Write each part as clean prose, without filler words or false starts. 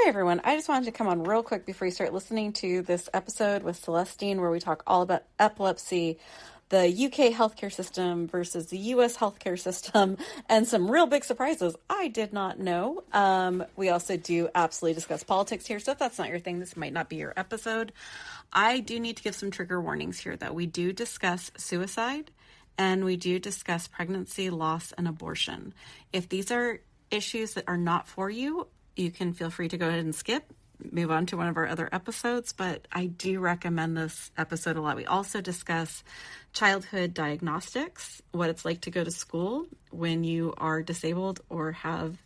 Hi, everyone. I just wanted to come on real quick before you start listening to this episode with Célestine, where we talk all about epilepsy, the UK healthcare system versus the US healthcare system, and some real big surprises I did not know. We also do absolutely discuss politics here, so if that's not your thing, this might not be your episode. I do need to give some trigger warnings here that we do discuss suicide and we do discuss pregnancy, loss, and abortion. If these are issues that are not for you, you can feel free to go ahead and skip, move on to one of our other episodes, but I do recommend this episode a lot. We also discuss childhood diagnostics, what it's like to go to school when you are disabled or have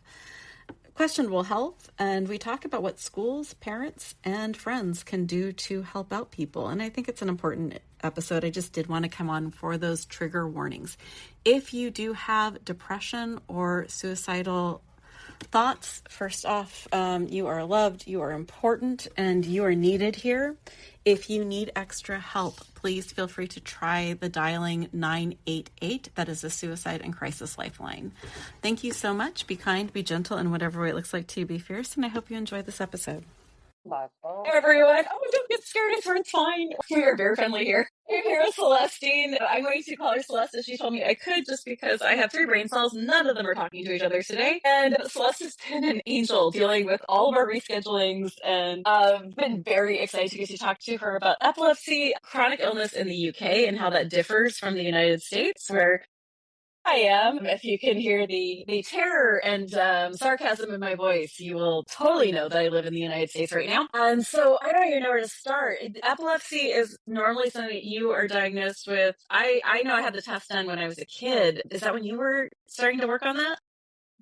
questionable health, and we talk about what schools, parents, and friends can do to help out people. And I think it's an important episode. I just did want to come on for those trigger warnings. If you do have depression or suicidal thoughts, first off, you are loved, you are important, and you are needed here. If you need extra help, please feel free to try the dialing 988. That is a suicide and crisis lifeline. Thank you so much. Be kind, be gentle, and whatever way it looks like to you, be fierce. And I hope you enjoy this episode. Hey everyone! Oh, don't get scared. It's fine. We are very friendly here. I'm here with Celestine. I'm going to call her Celeste as she told me I could just because I have 3 brain cells. None of them are talking to each other today. And Celeste has been an angel dealing with all of our reschedulings, and I've been very excited to get to talk to her about epilepsy, chronic illness in the UK, and how that differs from the United States, where I am. If you can hear the terror and sarcasm in my voice, you will totally know that I live in the United States right now. And so I don't even know where to start. Epilepsy is normally something that you are diagnosed with. I know I had the test done when I was a kid. Is that when you were starting to work on that?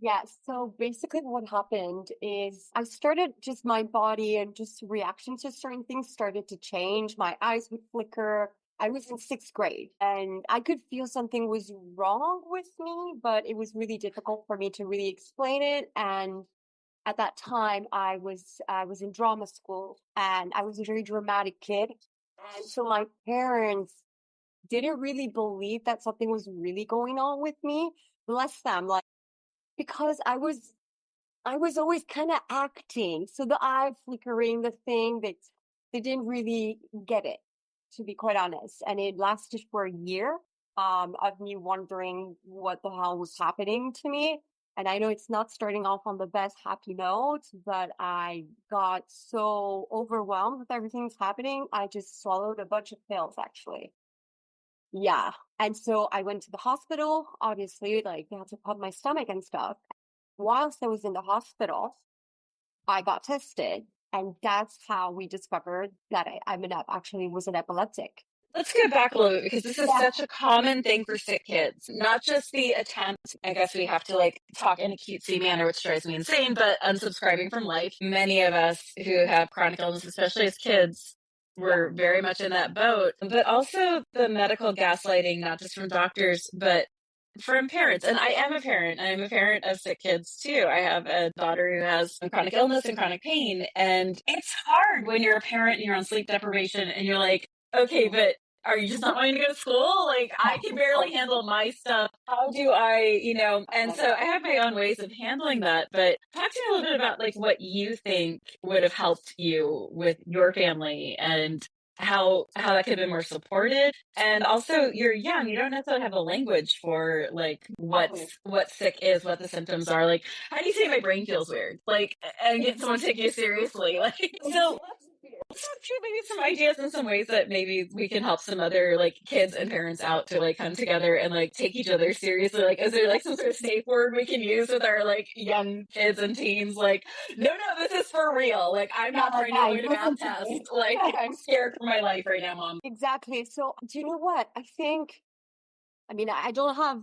Yeah, so basically what happened is I started just my body and just reactions to certain things started to change. My eyes would flicker. I was in 6th grade and I could feel something was wrong with me, but it was really difficult for me to really explain it. And at that time I was in drama school and I was a very dramatic kid. And so my parents didn't really believe that something was really going on with me. Bless them, like because I was always kind of acting. So the eye flickering, the thing that they didn't really get it, to be quite honest. And it lasted for a year, of me wondering what the hell was happening to me. And I know it's not starting off on the best happy note, but I got so overwhelmed with everything that's happening. I just swallowed a bunch of pills, actually. Yeah. And so I went to the hospital, obviously, like they had to pump my stomach and stuff. Whilst I was in the hospital, I got tested, and that's how we discovered that actually was an epileptic. Let's get back a little bit because this is Yeah. such a common thing for sick kids. Not just the attempt, I guess we have to like talk in a cutesy manner, which drives me insane, but unsubscribing from life. Many of us who have chronic illness, especially as kids, were very much in that boat. But also the medical gaslighting, not just from doctors, but from parents. And I am a parent. I'm a parent of sick kids too. I have a daughter who has chronic illness and chronic pain. And it's hard when you're a parent and you're on sleep deprivation and you're like, okay, but are you just not wanting to go to school? Like, I can barely handle my stuff. How do I, And so I have my own ways of handling that. But talk to me a little bit about like what you think would have helped you with your family and how that could have been more supported. And also you're young, you don't necessarily have a language for like what sick is, what the symptoms are. Like, how do you say my brain feels weird? Like, and get someone to take you seriously. Like, so let's talk through maybe some ideas and some ways that maybe we can help some other like kids and parents out to like come together and like take each other seriously. Like, is there like some sort of safe word we can use with our like young kids and teens? Like, no, this is for real. Like, I'm not trying to avoid a math test. Like, I'm scared for my life right now, Mom. Exactly. So, do you know what? I don't have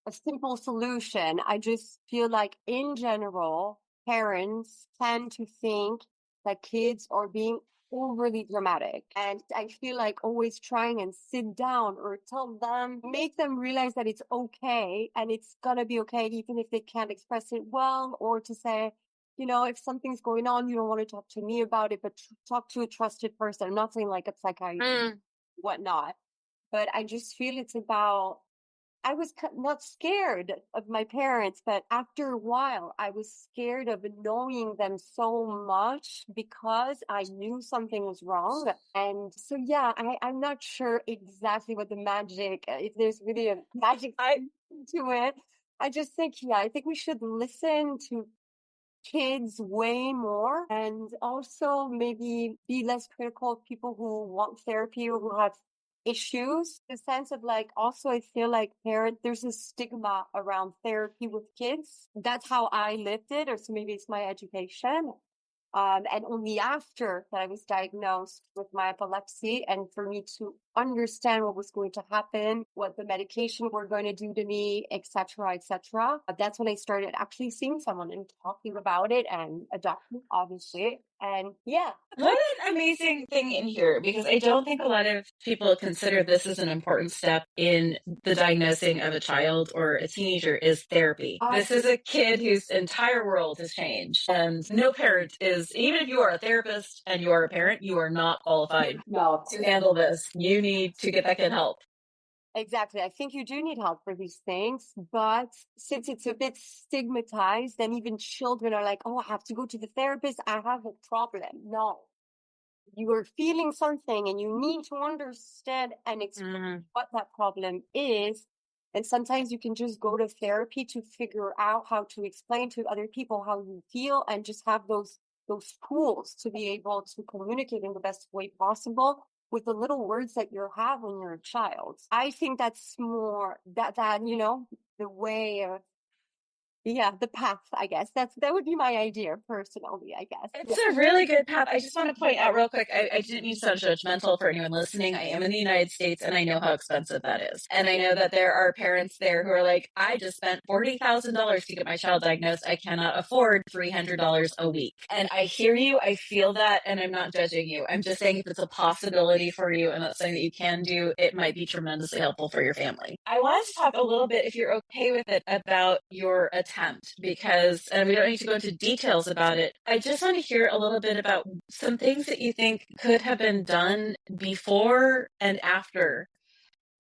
a simple solution. I just feel like, in general, parents tend to think that kids are being overly dramatic. And I feel like always trying and sit down or tell them, make them realize that it's okay and it's gonna be okay, even if they can't express it well, or to say, if something's going on, you don't want to talk to me about it, but talk to a trusted person. I'm not saying like a psychiatrist, whatnot, but I just feel it's about I was not scared of my parents, but after a while, I was scared of annoying them so much because I knew something was wrong. And so, yeah, I'm not sure exactly what the magic, if there's really a magic to it. I just think, yeah, I think we should listen to kids way more and also maybe be less critical of people who want therapy or who have issues. The sense of like, also, I feel like there's a stigma around therapy with kids. That's how I lived it, or so maybe it's my education. And only after that I was diagnosed with my epilepsy and for me to understand what was going to happen, what the medication were going to do to me, etc., that's when I started actually seeing someone and talking about it and adopting, obviously. And yeah. What an amazing thing in here, because I don't think a lot of people consider this as an important step in the diagnosing of a child or a teenager is therapy. This is a kid whose entire world has changed. And no parent is, even if you are a therapist and you are a parent, you are not qualified to handle this. You need to get that kid help. Exactly. I think you do need help for these things, but since it's a bit stigmatized, then even children are like, oh, I have to go to the therapist. I have a problem. No, you are feeling something and you need to understand and explain what that problem is. And sometimes you can just go to therapy to figure out how to explain to other people how you feel and just have those tools to be able to communicate in the best way possible with the little words that you have when you're a child. I think that's more that the way of the path, I guess. That would be my idea personally, I guess. It's a really good path. I just want to point out real quick, I didn't mean to sound judgmental for anyone listening. I am in the United States and I know how expensive that is. And I know that there are parents there who are like, I just spent $40,000 to get my child diagnosed. I cannot afford $300 a week. And I hear you, I feel that, and I'm not judging you. I'm just saying if it's a possibility for you and that's something that you can do, it might be tremendously helpful for your family. I wanted to talk a little bit, if you're okay with it, about your attempt, because, and we don't need to go into details about it. I just want to hear a little bit about some things that you think could have been done before and after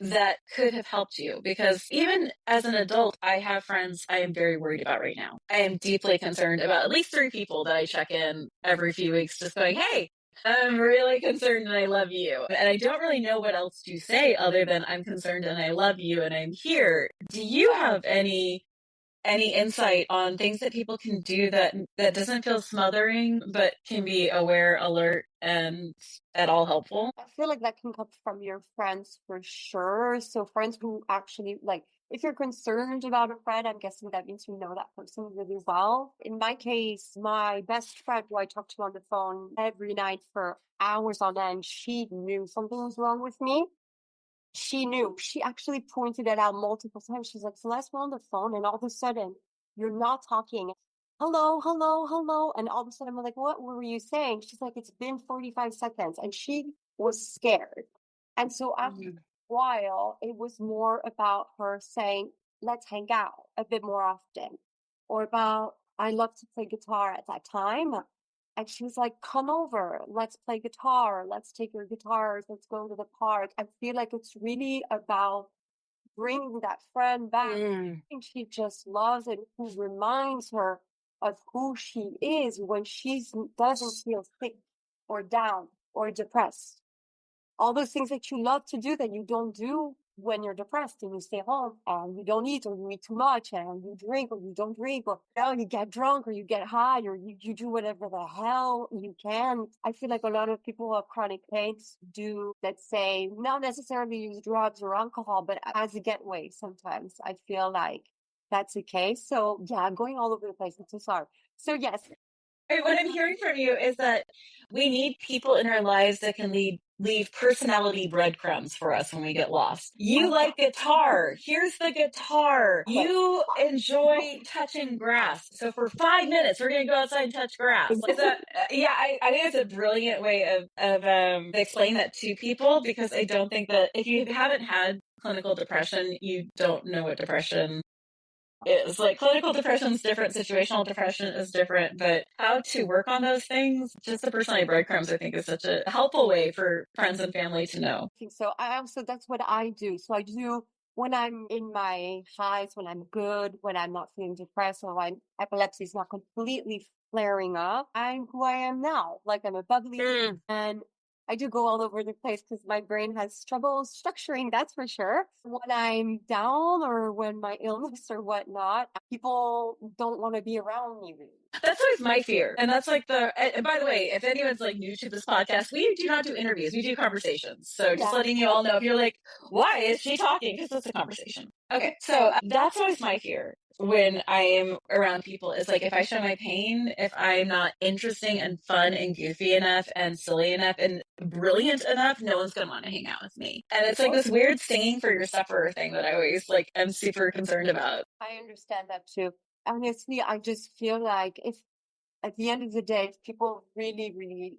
that could have helped you. Because even as an adult, I have friends I am very worried about right now. I am deeply concerned about at least 3 people that I check in every few weeks, just going, hey, I'm really concerned and I love you. And I don't really know what else to say other than I'm concerned and I love you and I'm here. Do you have any insight on things that people can do that doesn't feel smothering but can be aware, alert, and at all helpful? I feel like that can come from your friends for sure. So friends who actually like, if you're concerned about a friend, I'm guessing that means you know that person really well. In my case, my best friend who I talk to on the phone every night for hours on end, she knew something was wrong with me. She knew. She actually pointed it out multiple times. She's like, Celeste, we're on the phone, and all of a sudden, you're not talking. Hello, hello, hello. And all of a sudden, I'm like, what were you saying? She's like, it's been 45 seconds. And she was scared. And so after a while, it was more about her saying, let's hang out a bit more often. Or about, I love to play guitar at that time. And she was like, come over, let's play guitar, let's take your guitars, let's go to the park. I feel like it's really about bringing that friend back. I think she just loves and who reminds her of who she is when she doesn't feel sick or down or depressed. All those things that you love to do that you don't do when you're depressed and you stay home and you don't eat or you eat too much and you drink or you don't drink or you get drunk or you get high or you do whatever the hell you can. I feel like a lot of people who have chronic pains do, let's say, not necessarily use drugs or alcohol, but as a getaway sometimes. I feel like that's the case. So yeah, I'm going all over the place. I'm so sorry. So yes. What I'm hearing from you is that we need people in our lives that can leave personality breadcrumbs for us when we get lost. You like guitar. Here's the guitar. You enjoy touching grass. So for 5 minutes, we're going to go outside and touch grass. I think it's a brilliant way of explaining that to people, because I don't think that if you haven't had clinical depression, you don't know what depression is. Like, clinical depression is different, situational depression is different, but how to work on those things, just the personality breadcrumbs, I think, is such a helpful way for friends and family to know. I think so. That's what I do. So I do when I'm in my highs, when I'm good, when I'm not feeling depressed, or when epilepsy is not completely flaring up, I'm who I am now. Like I'm a bubbly and I do go all over the place because my brain has trouble structuring, that's for sure. When I'm down or when my illness or whatnot, people don't want to be around me really. That's always my fear. And that's like and by the way, if anyone's like new to this podcast, we do not do interviews, we do conversations. So just letting you all know, if you're like, why is she talking? Because it's a conversation. Okay. So that's always my fear when I am around people, is like, if I show my pain, if I'm not interesting and fun and goofy enough and silly enough and brilliant enough, no one's going to want to hang out with me. And it's like this weird singing for your sufferer thing that I always like, am super concerned about. I understand that too. Honestly, I just feel like if at the end of the day, if people really, really,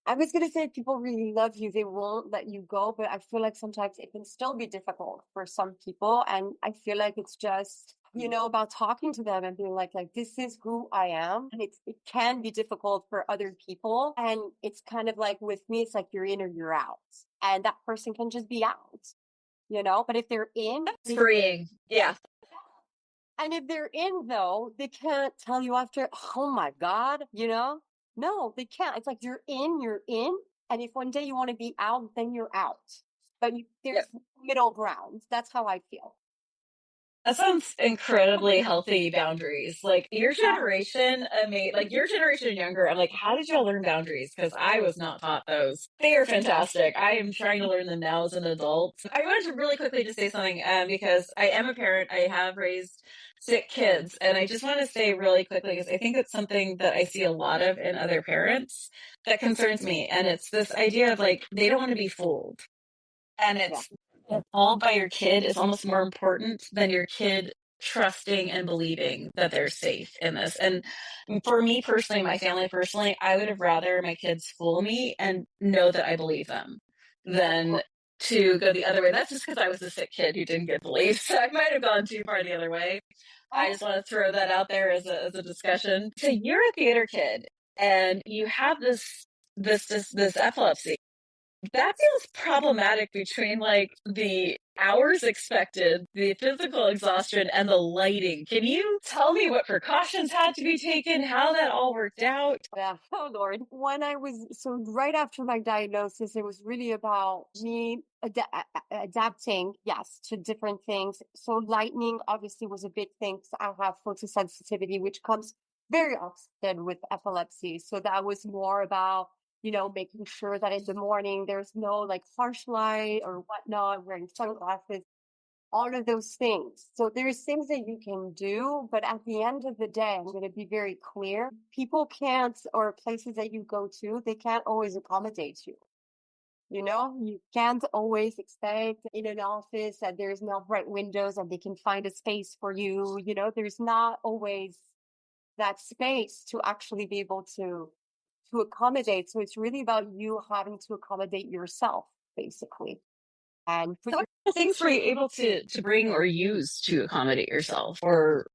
I was going to say if people really love you, they won't let you go. But I feel like sometimes it can still be difficult for some people. And I feel like it's just, about talking to them and being like, this is who I am. And it can be difficult for other people. And it's kind of like with me, it's like you're in or you're out. And that person can just be out, but if they're in. That's freeing. Yeah. And if they're in, though, they can't tell you after, oh my God, No, they can't. It's like you're in. And if one day you want to be out, then you're out. But there's middle ground. That's how I feel. That sounds incredibly healthy boundaries. Like your generation, your generation and younger, I'm like, how did y'all learn boundaries? Because I was not taught those. They are fantastic. I am trying to learn them now as an adult. I wanted to really quickly just say something because I am a parent. I have raised sick kids. And I just want to say really quickly, because I think it's something that I see a lot of in other parents that concerns me. And it's this idea of like, they don't want to be fooled. And it's fooled by your kid is almost more important than your kid trusting and believing that they're safe in this. And for me personally, my family personally, I would have rather my kids fool me and know that I believe them than to go the other way. That's just because I was a sick kid who didn't get believed. So I might have gone too far the other way. I just want to throw that out there as a discussion. So you're a theater kid and you have this epilepsy. That feels problematic between like the hours expected, the physical exhaustion, and the lighting. Can you tell me what precautions had to be taken, how that all worked out? Yeah. Oh, Lord. When so right after my diagnosis, it was really about me adapting, yes, to different things. So lightning obviously was a big thing. So I have photosensitivity, which comes very often with epilepsy. So that was more about making sure that in the morning there's no like harsh light or whatnot, wearing sunglasses, all of those things. So there's things that you can do, but at the end of the day, I'm going to be very clear. People can't, or places that you go to, they can't always accommodate you. You can't always expect in an office that there's no bright windows and they can find a space for you. There's not always that space to actually be able to accommodate. So it's really about you having to accommodate yourself, basically. And so what things were you able to bring or use to accommodate yourself, or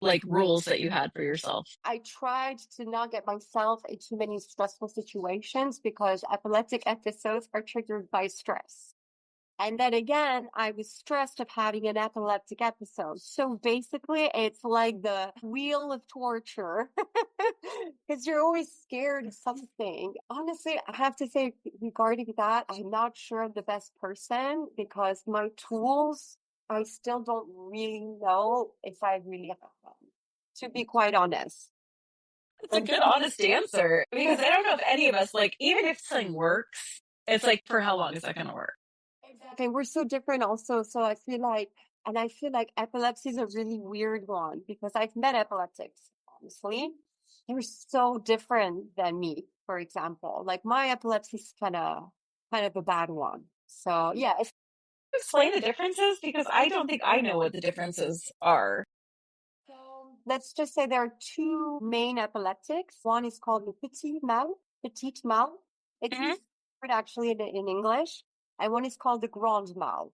like rules that you had for yourself? I tried to not get myself in too many stressful situations because epileptic episodes are triggered by stress. And then again, I was stressed of having an epileptic episode. So basically, it's like the wheel of torture because you're always scared of something. Honestly, I have to say regarding that, I'm not sure I'm the best person because my tools, I still don't really know if I really have them, to be quite honest. It's a good, honest answer because I don't know if any of us, like, even if something works, it's like, for how long is that going to work? Exactly. We're so different also. So I feel like epilepsy is a really weird one because I've met epileptics, honestly. They're so different than me, for example. Like my epilepsy is kind of a bad one. So yeah. Explain the differences because I don't think I know what the differences are. So let's just say there are two main epileptics. One is called the petit mal. It's actually in English. And one is called the grand mal.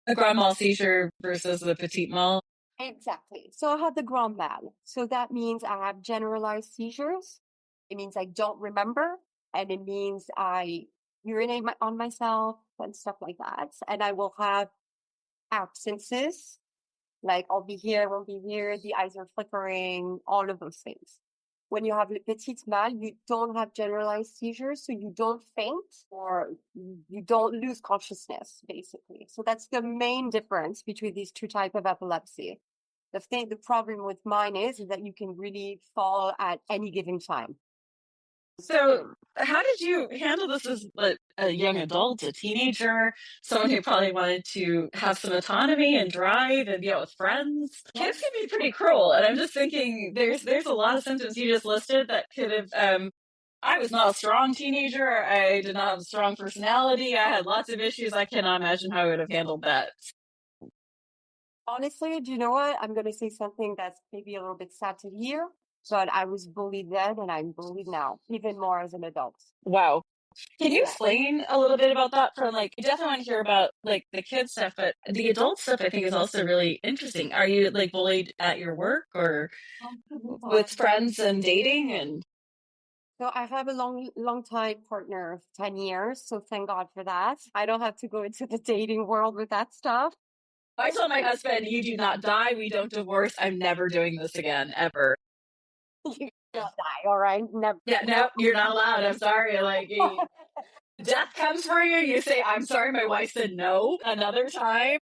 The grand mal seizure versus the petit mal. Exactly. So I had the grand mal. So that means I have generalized seizures. It means I don't remember. And it means I urinate on myself and stuff like that. And I will have absences, like I'll be here, won't be here, the eyes are flickering, all of those things. When you have le petit mal, you don't have generalized seizures, so you don't faint or you don't lose consciousness, basically. So that's the main difference between these two types of epilepsy. The problem with mine is that you can really fall at any given time. So, how did you handle this as a young adult, a teenager, someone who probably wanted to have some autonomy and drive and be out with friends? Kids can be pretty cruel, and I'm just thinking there's a lot of symptoms you just listed that could have. I was not a strong teenager. I did not have a strong personality. I had lots of issues. I cannot imagine how I would have handled that. Honestly, do you know what? I'm going to say something that's maybe a little bit sad to hear, but I was bullied then and I'm bullied now, even more as an adult. Wow. Can you Yeah. explain a little bit about that? From like, I definitely want to hear about like the kid stuff, but the adult stuff I think is also really interesting. Are you like bullied at your work or with friends and dating? And So I have a long time partner of 10 years, so thank God for that. I don't have to go into the dating world with that stuff. I told my husband, "You do not die. We don't divorce. I'm never doing this again, ever." You don't die, all right? Never. Yeah, no, you're not allowed. I'm sorry. Like, death comes for you. You say, "I'm sorry. My wife said no." Another time.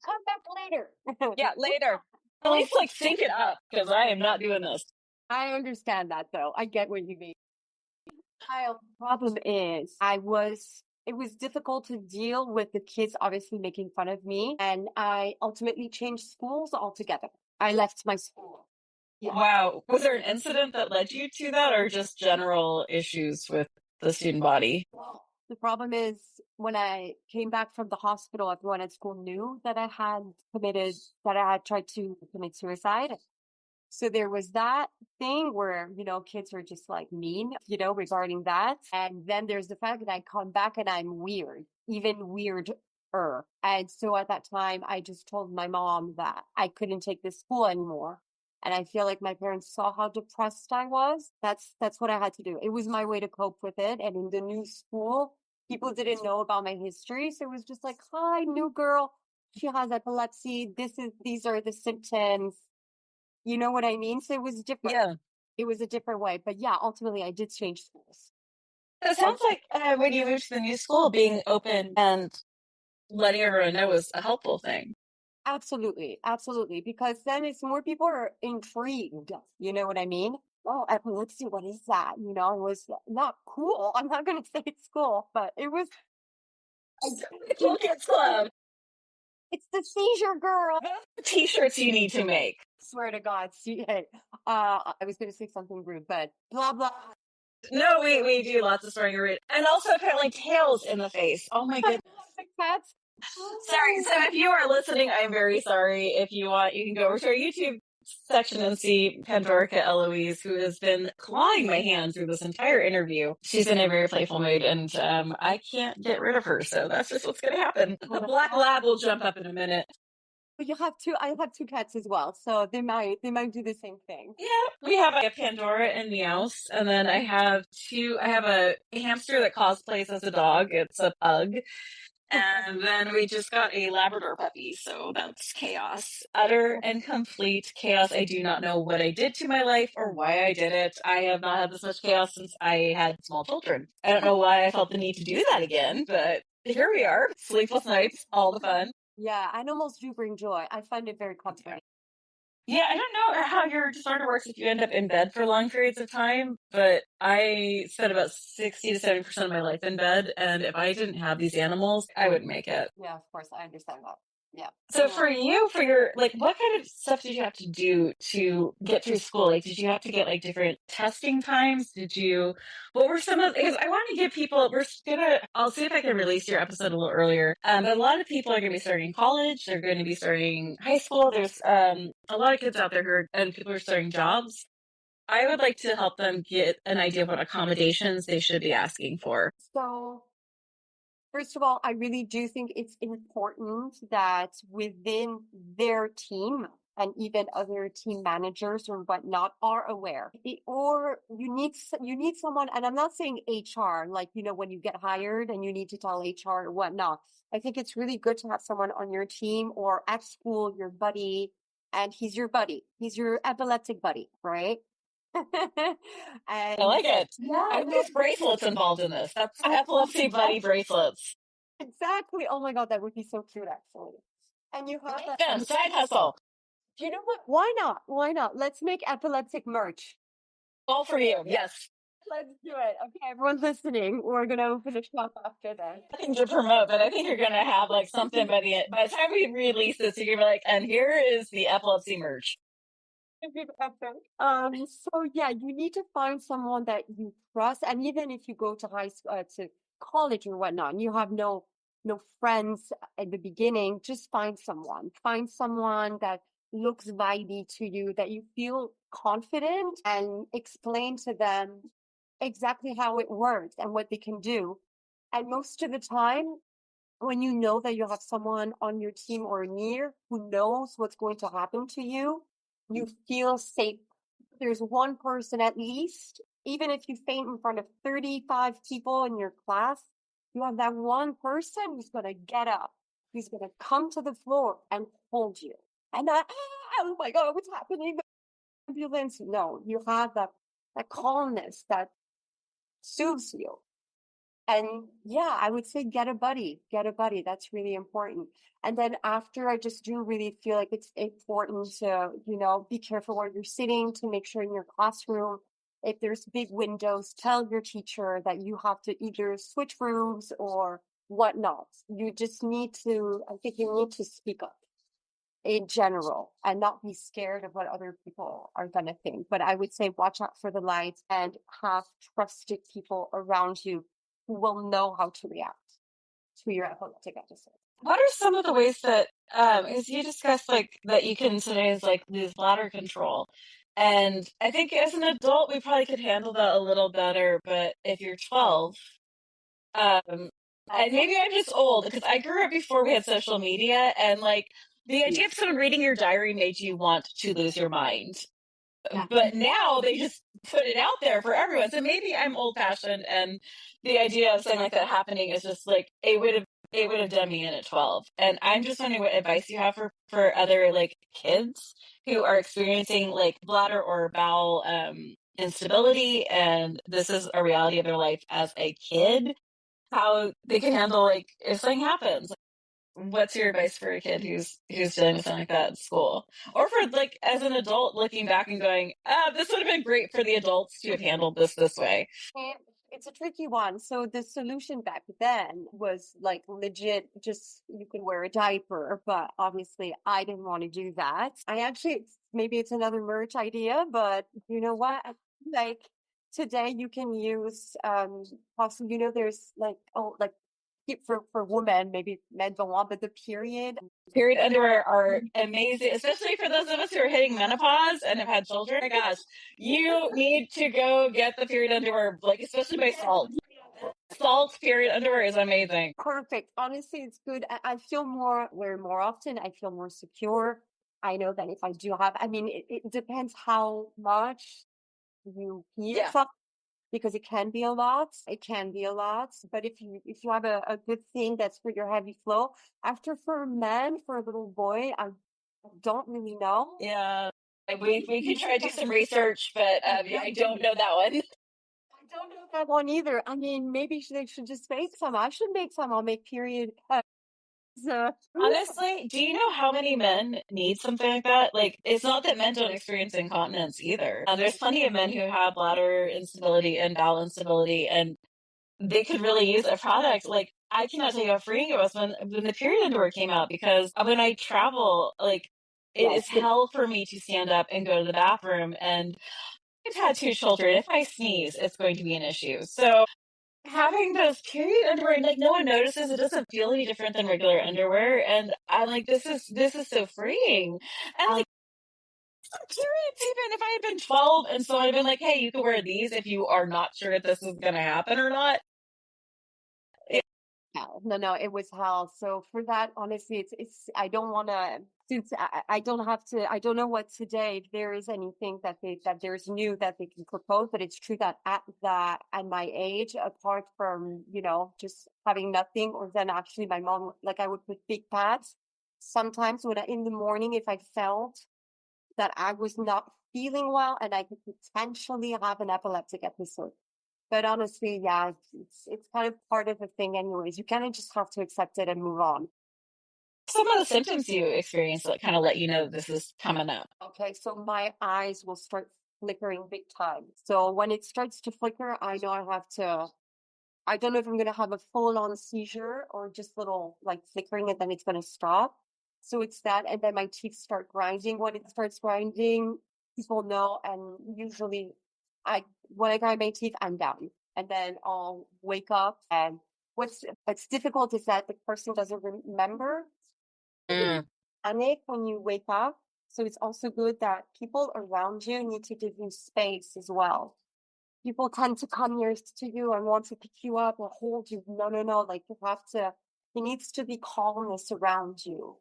Come back later. Yeah, later. At least like sync it up because I am not doing this. I understand that though. I get what you mean. The problem is it was difficult to deal with the kids obviously making fun of me, and I ultimately changed schools altogether. I left my school. Yeah. Wow. Was there an incident that led you to that or just general issues with the student body? Well, the problem is when I came back from the hospital, everyone at school knew that that I had tried to commit suicide. So there was that thing where, kids were just like mean, regarding that. And then there's the fact that I come back and I'm weird, even weirder. And so at that time, I just told my mom that I couldn't take this school anymore. And I feel like my parents saw how depressed I was. That's what I had to do. It was my way to cope with it. And in the new school, people didn't know about my history. So it was just like, hi, new girl. She has epilepsy. These are the symptoms. You know what I mean? So it was different. Yeah. It was a different way. But yeah, ultimately I did change schools. It sounds like when you moved to the new school, being open and letting everyone know was a helpful thing. Absolutely. Absolutely. Because then it's more people are intrigued. You know what I mean? Oh, epilepsy, what is that? It was not cool. I'm not going to say it's cool, but it was. The Cool Kids Club. It's the seizure girl. T-shirts you need to make. Swear to God. See, hey, I was going to say something rude, but blah, blah. No, we do lots of storing around. And also apparently tails in the face. Oh my goodness. Cats. Sorry. So if you are listening, I'm very sorry. If you want, you can go over to our YouTube section and see Pandorica Eloise, who has been clawing my hand through this entire interview. She's in a very playful mood, and I can't get rid of her, so that's just what's going to happen. The black lab will jump up in a minute. But I have two cats as well, so they might do the same thing. Yeah, we have a Pandora and Meows, and then I have a hamster that cosplays as a dog. It's a pug. And then we just got a Labrador puppy, so that's chaos. Utter and complete chaos. I do not know what I did to my life or why I did it. I have not had this much chaos since I had small children. I don't know why I felt the need to do that again, but here we are. Sleepless nights, all the fun. Yeah, animals do bring joy. I find it very comforting. Yeah, I don't know how your disorder works if you end up in bed for long periods of time, but I spent about 60 to 70% of my life in bed, and if I didn't have these animals, I wouldn't make it. Yeah, of course, I understand that. Yeah. So for you, for your, like, what kind of stuff did you have to do to get through school? Like, did you have to get, like, different testing times? What were some of, because I want to give people, I'll see if I can release your episode a little earlier. But a lot of people are going to be starting college. They're going to be starting high school. There's a lot of kids out there and people are starting jobs. I would like to help them get an idea of what accommodations they should be asking for. So, first of all, I really do think it's important that within their team, and even other team managers or whatnot are aware. Or you need someone, and I'm not saying HR, like, when you get hired and you need to tell HR or whatnot. I think it's really good to have someone on your team or at school, your buddy, and he's your buddy. He's your epileptic buddy, right? I And like it. yeah, There's bracelets involved in this. That's epilepsy buddy bracelets. exactly. Oh my God, that would be so cute, actually. And you have that. Them, side hustle. You know what? Why not? Why not? Let's make epileptic merch. All for you. Yes. Let's do it. Okay, everyone listening, we're gonna open a shop after that. Nothing to promote, but I think you're gonna have like something by the end. By the time we release this, you're gonna be like, and here is the epilepsy merch. So yeah, you need to find someone that you trust, and even if you go to high school, to college or whatnot, and you have no friends at the beginning, just find someone. Find someone that looks vibey to you, that you feel confident, and explain to them exactly how it works and what they can do. And most of the time, when you know that you have someone on your team or near who knows what's going to happen to you, you feel safe. There's one person at least, even if you faint in front of 35 people in your class, you have that one person who's going to get up, who's going to come to the floor and hold you. And oh my God, what's happening? Ambulance. No, you have that calmness that soothes you. And yeah, I would say get a buddy, get a buddy. That's really important. And then after, I just do really feel like it's important to, be careful where you're sitting, to make sure in your classroom, if there's big windows, tell your teacher that you have to either switch rooms or whatnot. You just need to, I think you need to speak up in general and not be scared of what other people are going to think. But I would say watch out for the lights and have trusted people around you who will know how to react to your epileptic episode. What are some of the ways that, because you discussed like that you can sometimes like lose bladder control, and I think as an adult we probably could handle that a little better. But if you're 12, and maybe I'm just old because I grew up before we had social media, and like the idea of someone reading your diary made you want to lose your mind. Yeah. But now they just put it out there for everyone. So maybe I'm old fashioned, and the idea of something like that happening is just like it would have done me in at 12. And I'm just wondering what advice you have for other like kids who are experiencing like bladder or bowel instability, and this is a reality of their life as a kid. How they can handle like if something happens. What's your advice for a kid who's dealing with something like that at school, or for like as an adult looking back and going, this would have been great for the adults to have handled this way? It's a tricky one. So the solution back then was like legit, just you could wear a diaper, but obviously I didn't want to do that. Maybe it's another merch idea, but you know what? Like today you can use, possibly, there's like for women, maybe men don't want, but the Period underwear are amazing, especially for those of us who are hitting menopause and have had children. Oh my gosh, you need to go get the period underwear, like especially by Salt. Salt period underwear is amazing. Perfect. Honestly, it's good. I feel wear more often. I feel more secure. I know that if I do have, I mean, it depends how much you heat Yeah. from, because it can be a lot. It can be a lot. But if you have a good thing that's for your heavy flow, after for men, for a little boy, I don't really know. Yeah. We could try to do some research, but I don't know that one. I don't know that one either. I mean, maybe they should just make some. I should make some. I'll make period. Honestly, do you know how many men need something like that? Like, it's not that men don't experience incontinence either. There's plenty of men who have bladder instability and bowel instability, and they could really use a product. Like, I cannot tell you how freeing it was when the period underwear came out, because when I travel, like, it is hell for me to stand up and go to the bathroom. And I've had two children. If I sneeze, it's going to be an issue. So having those period underwear, like no one notices, it doesn't feel any different than regular underwear, and I'm like, this is so freeing. And like periods, even if I had been 12 and so I'd been like, hey, you can wear these if you are not sure if this is gonna happen or not. hell. No, it was hell. So for that, honestly, I don't want to, since I don't have to, I don't know what today, if there is anything that there's new that they can propose, but it's true that at my age, apart from, just having nothing, or then actually my mom, like I would put big pads. Sometimes in the morning, if I felt that I was not feeling well and I could potentially have an epileptic episode. But honestly, yeah, it's kind of part of the thing anyways. You kind of just have to accept it and move on. Some of the symptoms you experience that kind of let you know this is coming up. Okay, so my eyes will start flickering big time. So when it starts to flicker, I know I don't know if I'm going to have a full on seizure or just little like flickering and then it's going to stop. So it's that. And then my teeth start grinding. When it starts grinding, people know. And usually when I grind my teeth, I'm down. And then I'll wake up. And what's difficult is that the person doesn't remember. Mm. Panic when you wake up. So it's also good that people around you need to give you space as well. People tend to come near to you and want to pick you up or hold you. No. Like there needs to be calmness around you.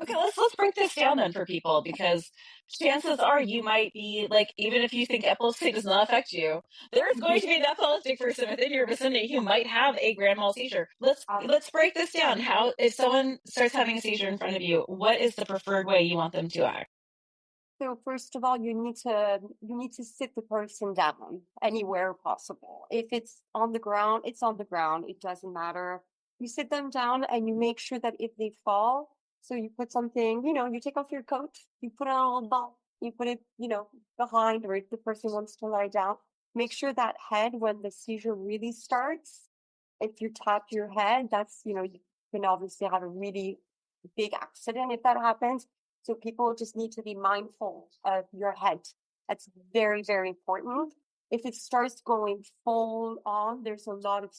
Okay, let's break this down then for people, because chances are you might be like, even if you think epilepsy does not affect you, there's going to be an epileptic person within your vicinity who might have a grand mal seizure. Let's break this down. How, if someone starts having a seizure in front of you, what is the preferred way you want them to act? So first of all, you need to sit the person down anywhere possible. If it's on the ground, it's on the ground. It doesn't matter. You sit them down and you make sure that if they fall, so you put something, you take off your coat, you put it on a ball, you put it, behind, or if the person wants to lie down, make sure that head when the seizure really starts, if you tap your head, you can obviously have a really big accident if that happens. So people just need to be mindful of your head. That's very, very important. If it starts going full on, there's a lot of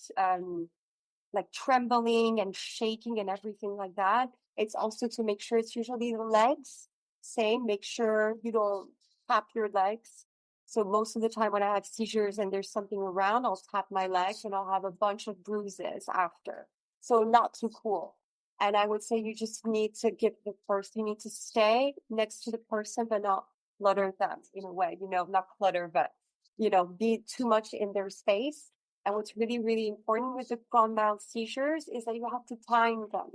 like trembling and shaking and everything like that. It's also to make sure it's usually the legs. Same, make sure you don't tap your legs. So most of the time when I have seizures and there's something around, I'll tap my legs and I'll have a bunch of bruises after. So not too cool. And I would say you just need to you need to stay next to the person, but not clutter them in a way, not clutter, but, be too much in their space. And what's really, really important with the grand mal seizures is that you have to time them.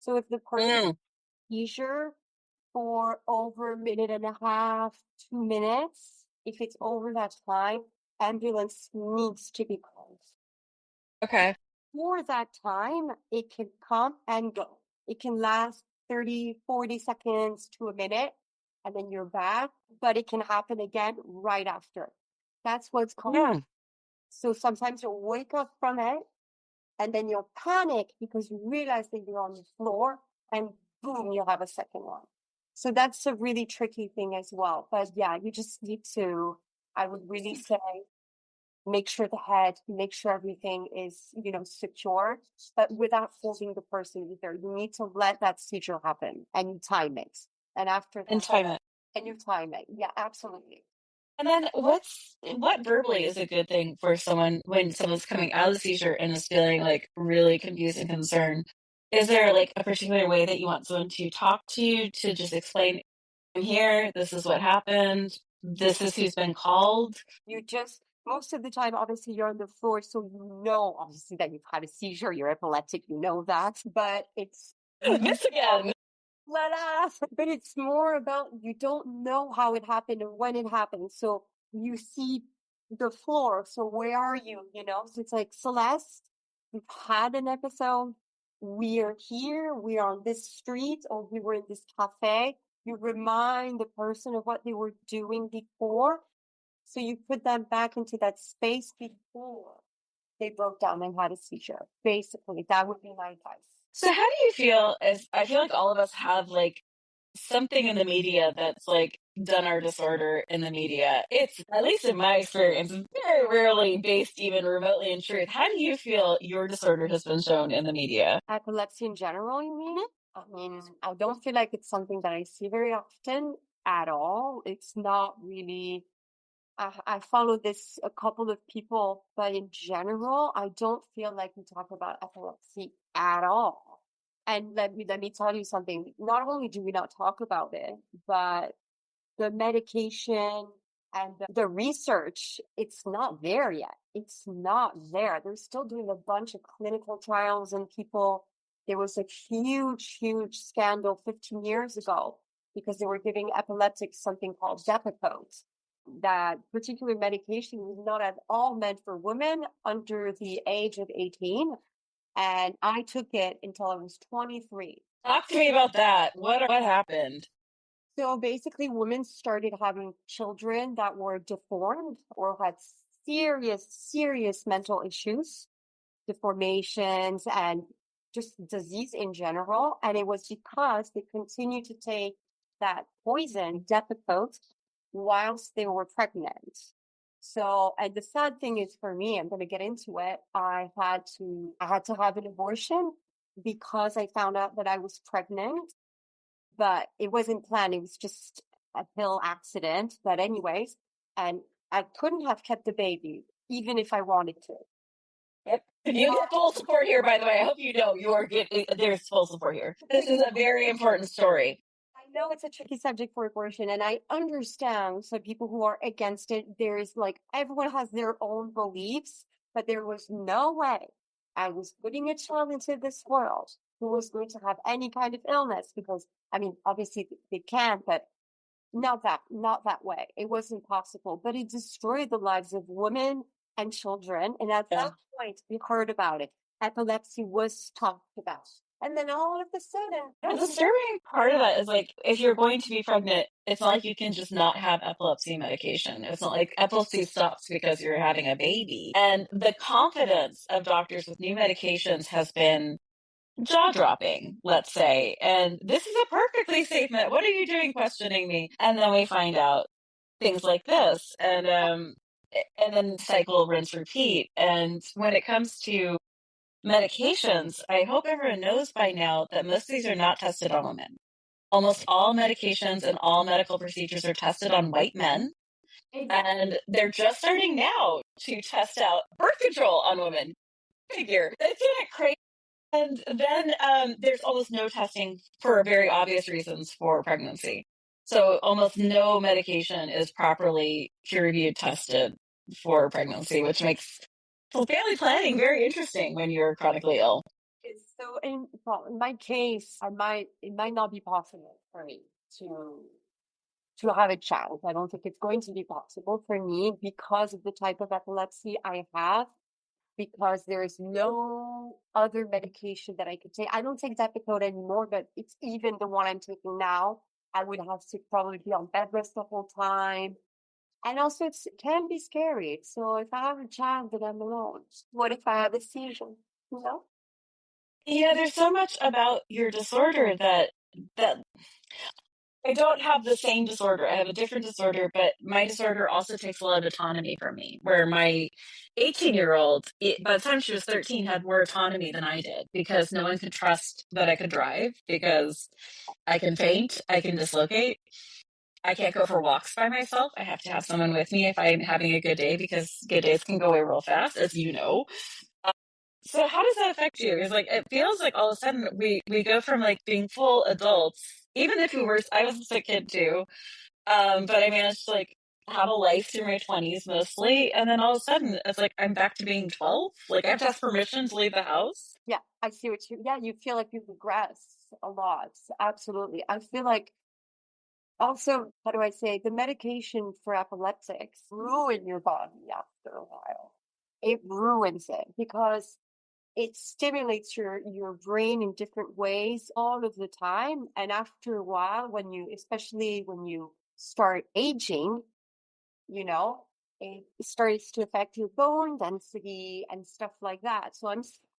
So if the person seizure for over a minute and a half, 2 minutes, if it's over that time, ambulance needs to be called. Okay. For that time, it can come and go. It can last 30, 40 seconds to a minute, and then you're back, but it can happen again right after. That's what's called. So sometimes you'll wake up from it, and then you'll panic because you realize that you're on the floor, and boom, you'll have a second one. So that's a really tricky thing as well. But yeah, you just need to, I would really say, make sure make sure everything is, secure, but without forcing the person either. You need to let that seizure happen and you time it. And after And that, time it. and you time it. Yeah, absolutely. And then what verbally is a good thing for someone when someone's coming out of the seizure and is feeling like really confused and concerned? Is there like a particular way that you want someone to talk to you to just explain, I'm here, this is what happened, this is who's been called? Most of the time, obviously, you're on the floor, so obviously, that you've had a seizure, you're epileptic, that, but it's This again. let us. But it's more about you don't know how it happened or when it happened. So you see the floor. So where are you? So it's like, Celeste, we've had an episode. We are here. We are on this street, or we were in this cafe. You remind the person of what they were doing before. So you put them back into that space before they broke down and had a seizure. Basically, that would be my advice. So how do you feel, as I feel like all of us have like something in the media that's like done our disorder in the media. It's, at least in my experience, very rarely based even remotely in truth. How do you feel your disorder has been shown in the media? Epilepsy in general, you mean? I mean, I don't feel like it's something that I see very often at all. It's not really I follow this a couple of people, but in general, I don't feel like we talk about epilepsy at all. And let me tell you something. Not only do we not talk about it, but the medication and the research, it's not there yet. It's not there. They're still doing a bunch of clinical trials on people. There was a huge, huge scandal 15 years ago because they were giving epileptics something called Depakote. That particular medication was not at all meant for women under the age of 18. And I took it until I was 23. Talk to me about that. What happened? So basically, women started having children that were deformed or had serious, serious mental issues, deformations, and just disease in general. And it was because they continued to take that poison, Depakote, whilst they were pregnant. So, and the sad thing is for me, I'm going to get into it. I had to have an abortion because I found out that I was pregnant, but it wasn't planned. It was just a pill accident. But anyways, and I couldn't have kept the baby even if I wanted to. Yep. You get full support here, by the way. I hope you know you're getting, there's full support here. This is a very important story. I know it's a tricky subject for abortion, and I understand some people who are against it. There's like, everyone has their own beliefs, but there was no way I was putting a child into this world who was going to have any kind of illness, because I mean, obviously they can, but not that way. It wasn't possible, but it destroyed the lives of women and children. And at that point, we heard about it. Epilepsy was talked about. And then all of a sudden, The disturbing part of that is like, if you're going to be pregnant, it's not like you can just not have epilepsy medication. It's not like epilepsy stops because you're having a baby. And the confidence of doctors with new medications has been jaw-dropping, let's say. And this is a perfectly safe med. What are you doing questioning me? And then we find out things like this. And then cycle, rinse, repeat. And when it comes to medications, I hope everyone knows by now that most of these are not tested on women. Almost all medications and all medical procedures are tested on white men. And they're just starting now to test out birth control on women. Figure. Isn't it crazy? And then there's almost no testing for very obvious reasons for pregnancy. So almost no medication is properly peer-reviewed tested for pregnancy, which makes family planning very interesting when you're chronically ill. So in my case, it might not be possible for me to have a child. I don't think it's going to be possible for me because of the type of epilepsy I have, because there is no other medication that I could take. I don't take Depakote anymore, but it's even the one I'm taking now. I would have to probably be on bed rest the whole time. And also it can be scary. So if I have a child, then I'm alone. What if I have a seizure? You know? Yeah, there's so much about your disorder that I don't have the same disorder. I have a different disorder, but my disorder also takes a lot of autonomy from me. Where my 18-year-old, by the time she was 13, had more autonomy than I did because no one could trust that I could drive because I can faint, I can dislocate. I can't go for walks by myself. I have to have someone with me if I'm having a good day because good days can go away real fast, as you know. So how does that affect you? Because like it feels like all of a sudden we go from like being full adults, even if I was a sick kid too, but I managed to like have a life through my 20s mostly, and then all of a sudden it's like I'm back to being 12. Like I have to ask permission to leave the house. Yeah, I see what you feel like you regress a lot. Absolutely. I feel like also, how do I say, the medication for epileptics ruin your body after a while. It ruins it because it stimulates your brain in different ways all of the time. And after a while, especially when you start aging, it starts to affect your bone density and stuff like that. So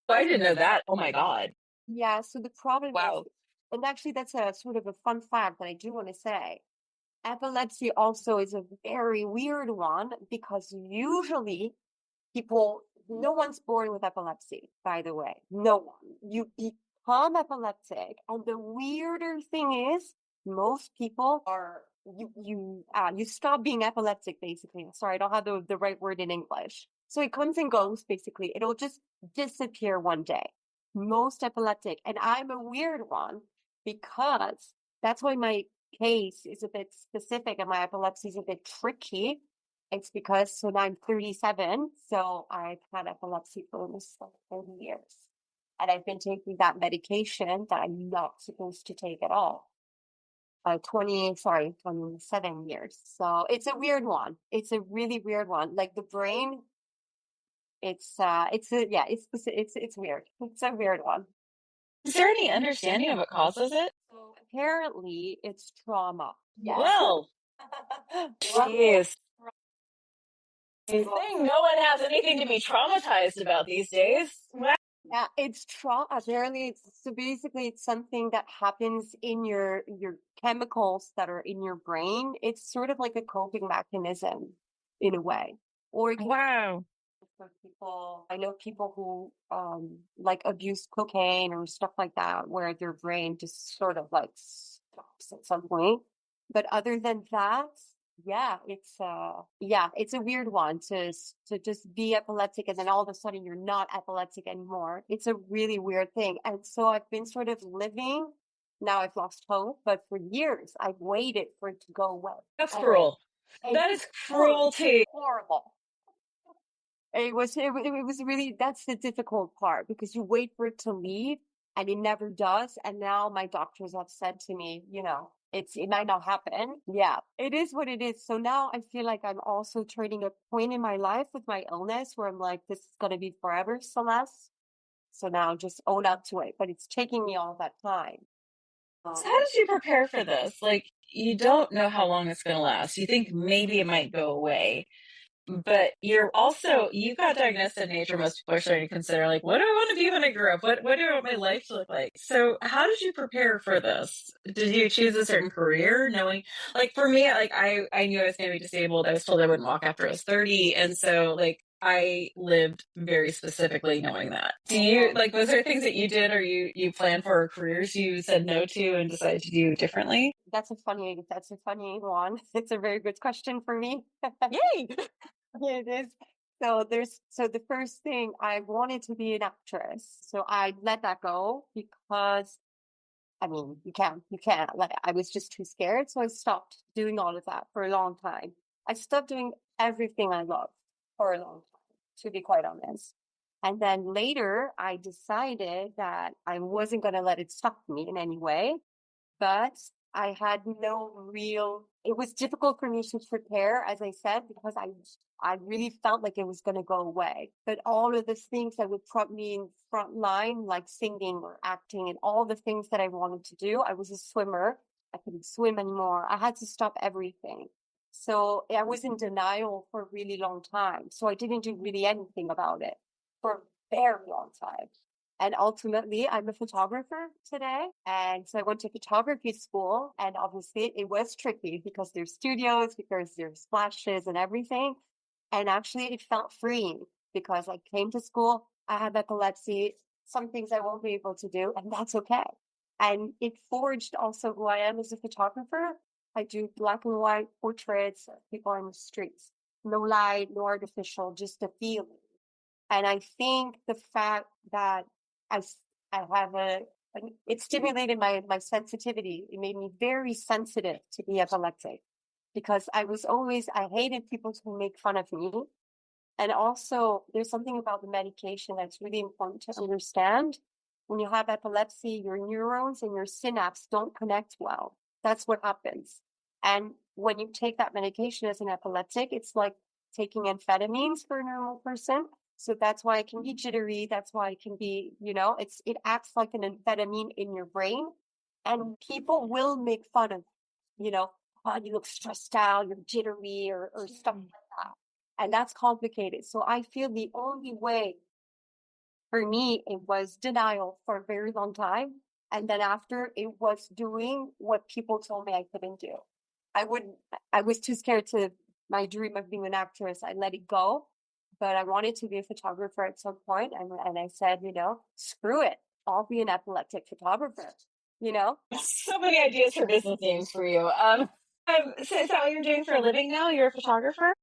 I didn't know that. Oh my God. Yeah, so the problem Wow. is, and actually that's a sort of a fun fact that I do want to say. Epilepsy also is a very weird one because usually no one's born with epilepsy, by the way. No one. You become epileptic. And the weirder thing is, most people are you stop being epileptic, basically. Sorry, I don't have the right word in English. So it comes and goes, basically. It'll just disappear one day. Most epileptic. And I'm a weird one because that's why my case is a bit specific and my epilepsy is a bit tricky. It's because, so now I'm 37, so I've had epilepsy for almost like 30 years. And I've been taking that medication that I'm not supposed to take at all. 27 years. So it's a weird one. It's a really weird one. Like the brain, it's weird. It's a weird one. Is there any understanding of what causes it? So apparently it's trauma. Yes. Well, jeez. You think no one has anything to be traumatized about these days? Wow. Yeah, it's trauma. Apparently, it's something that happens in your chemicals that are in your brain. It's sort of like a coping mechanism in a way. Or Wow. for people, I know people who like abuse cocaine or stuff like that, where their brain just sort of like stops at some point. But other than that, it's a weird one to just be epileptic and then all of a sudden you're not epileptic anymore. It's a really weird thing. And so I've been sort of living, now I've lost hope, but for years I've waited for it to go away. That's cruel. That is cruelty. Horrible. It was really, that's the difficult part because you wait for it to leave and it never does. And now my doctors have said to me, it might not happen. Yeah, it is what it is. So now I feel like I'm also turning a point in my life with my illness where I'm like, this is going to be forever, Celeste. So now just own up to it. But it's taking me all that time. So how did you prepare for this? Like, you don't know how long it's going to last. You think maybe it might go away. But you got diagnosed at an age where most people are starting to consider, like, what do I want to be when I grow up? What do I want my life to look like? So how did you prepare for this? Did you choose a certain career knowing, like, for me, like, I knew I was going to be disabled. I was told I wouldn't walk after I was 30. And so, like, I lived very specifically knowing that. Do you, like, was there things that you did or you planned for, careers you said no to and decided to do differently? That's a funny one. It's a very good question for me. Yay! It is. So the first thing, I wanted to be an actress. So I let that go because I mean, you can't, like, I was just too scared. So I stopped doing all of that for a long time. I stopped doing everything I loved for a long time, to be quite honest. And then later I decided that I wasn't going to let it stop me in any way, but I had it was difficult for me to prepare, as I said, because I really felt like it was going to go away. But all of the things that would put me in front line, like singing or acting and all the things that I wanted to do, I was a swimmer. I couldn't swim anymore. I had to stop everything. So I was in denial for a really long time. So I didn't do really anything about it for a very long time. And ultimately, I'm a photographer today. And so I went to photography school. And obviously, it was tricky because there's studios, because there's flashes and everything. And actually, it felt freeing because I came to school, I have epilepsy, some things I won't be able to do, and that's okay. And it forged also who I am as a photographer. I do black and white portraits of people on the streets. No light, no artificial, just a feeling. And I think the fact that I, I have it stimulated my sensitivity. It made me very sensitive to be epileptic because I hated people who make fun of me. And also there's something about the medication that's really important to understand. When you have epilepsy, your neurons and your synapse don't connect well. That's what happens. And when you take that medication as an epileptic, it's like taking amphetamines for a normal person. So that's why it can be jittery. That's why it can be, it acts like an amphetamine in your brain. And people will make fun of, oh, you look stressed out, you're jittery or stuff like that. And that's complicated. So I feel the only way for me, it was denial for a very long time. And then after, it was doing what people told me I couldn't do. I was too scared my dream of being an actress. I let it go, but I wanted to be a photographer at some point. And I said, screw it. I'll be an epileptic photographer, So many ideas for business names for you. So is that what you're doing for a living now? You're a photographer?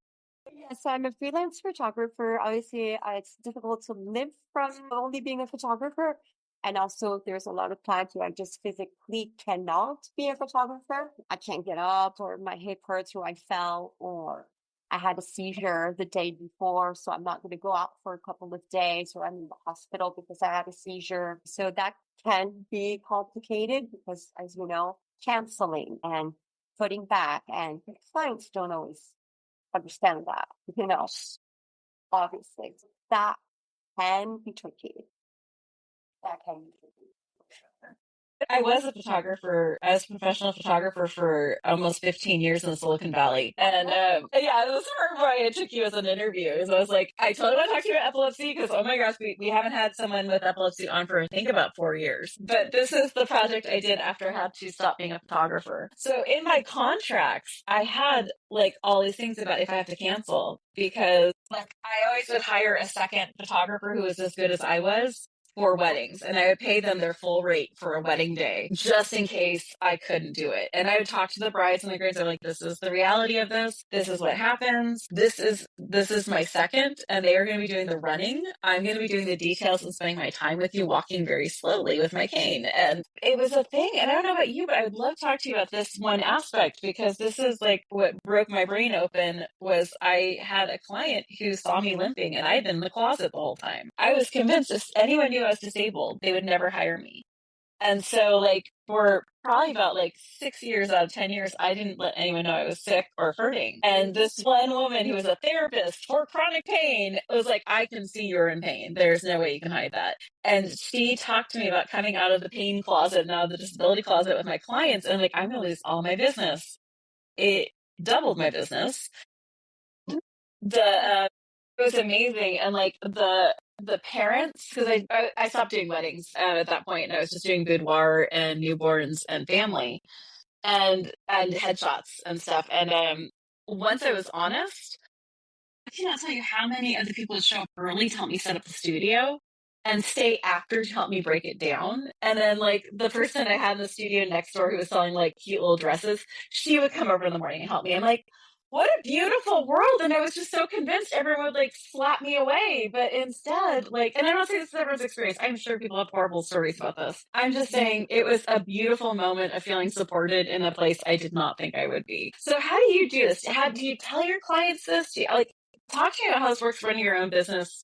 Yes, I'm a freelance photographer. Obviously, it's difficult to live from only being a photographer. And also, there's a lot of times where I just physically cannot be a photographer. I can't get up, or my hip hurts, or I fell, or I had a seizure the day before. So I'm not going to go out for a couple of days, or I'm in the hospital because I had a seizure. So that can be complicated because, as you know, canceling and putting back, and clients don't always understand that, obviously. That can be tricky. That can be tricky. I was a photographer. I was a professional photographer for almost 15 years in the Silicon Valley. And yeah, it was hard why I took you as an interview. Is I was like, I totally want to talk to you about epilepsy because, oh my gosh, we haven't had someone with epilepsy on for, I think, about 4 years. But this is the project I did after I had to stop being a photographer. So in my contracts, I had like all these things about if I have to cancel because like I always would hire a second photographer who was as good as I was for weddings, and I would pay them their full rate for a wedding day just in case I couldn't do it. And I would talk to the brides and the grooms. I'm like, this is the reality of this. This is what happens. This is my second, and they are going to be doing the running. I'm going to be doing the details and spending my time with you, walking very slowly with my cane. And it was a thing. And I don't know about you, but I would love to talk to you about this one aspect because this is like what broke my brain open was I had a client who saw me limping and I had been in the closet the whole time. I was convinced if anyone knew I was disabled, they would never hire me. And so, like, for probably about like 6 years out of 10 years, I didn't let anyone know I was sick or hurting. And this one woman who was a therapist for chronic pain was like, I can see you're in pain. There's no way you can hide that. And she talked to me about coming out of the pain closet and out of the disability closet with my clients. And I'm like, I'm going to lose all my business. It doubled my business. It was amazing, and like the parents, because I stopped doing weddings at that point, and I was just doing boudoir and newborns and family and headshots and stuff. And once I was honest, I cannot tell you how many of the people that show up early to help me set up the studio and stay after to help me break it down. And then, like, the person I had in the studio next door who was selling, like, cute little dresses, she would come over in the morning and help me. I'm like, what a beautiful world. And I was just so convinced everyone would, like, slap me away. But instead, like, and I'm not saying this is everyone's experience. I'm sure people have horrible stories about this. I'm just saying it was a beautiful moment of feeling supported in a place I did not think I would be. So how do you do this? How do you tell your clients this? Do you, like, talk to me about how this works running your own business,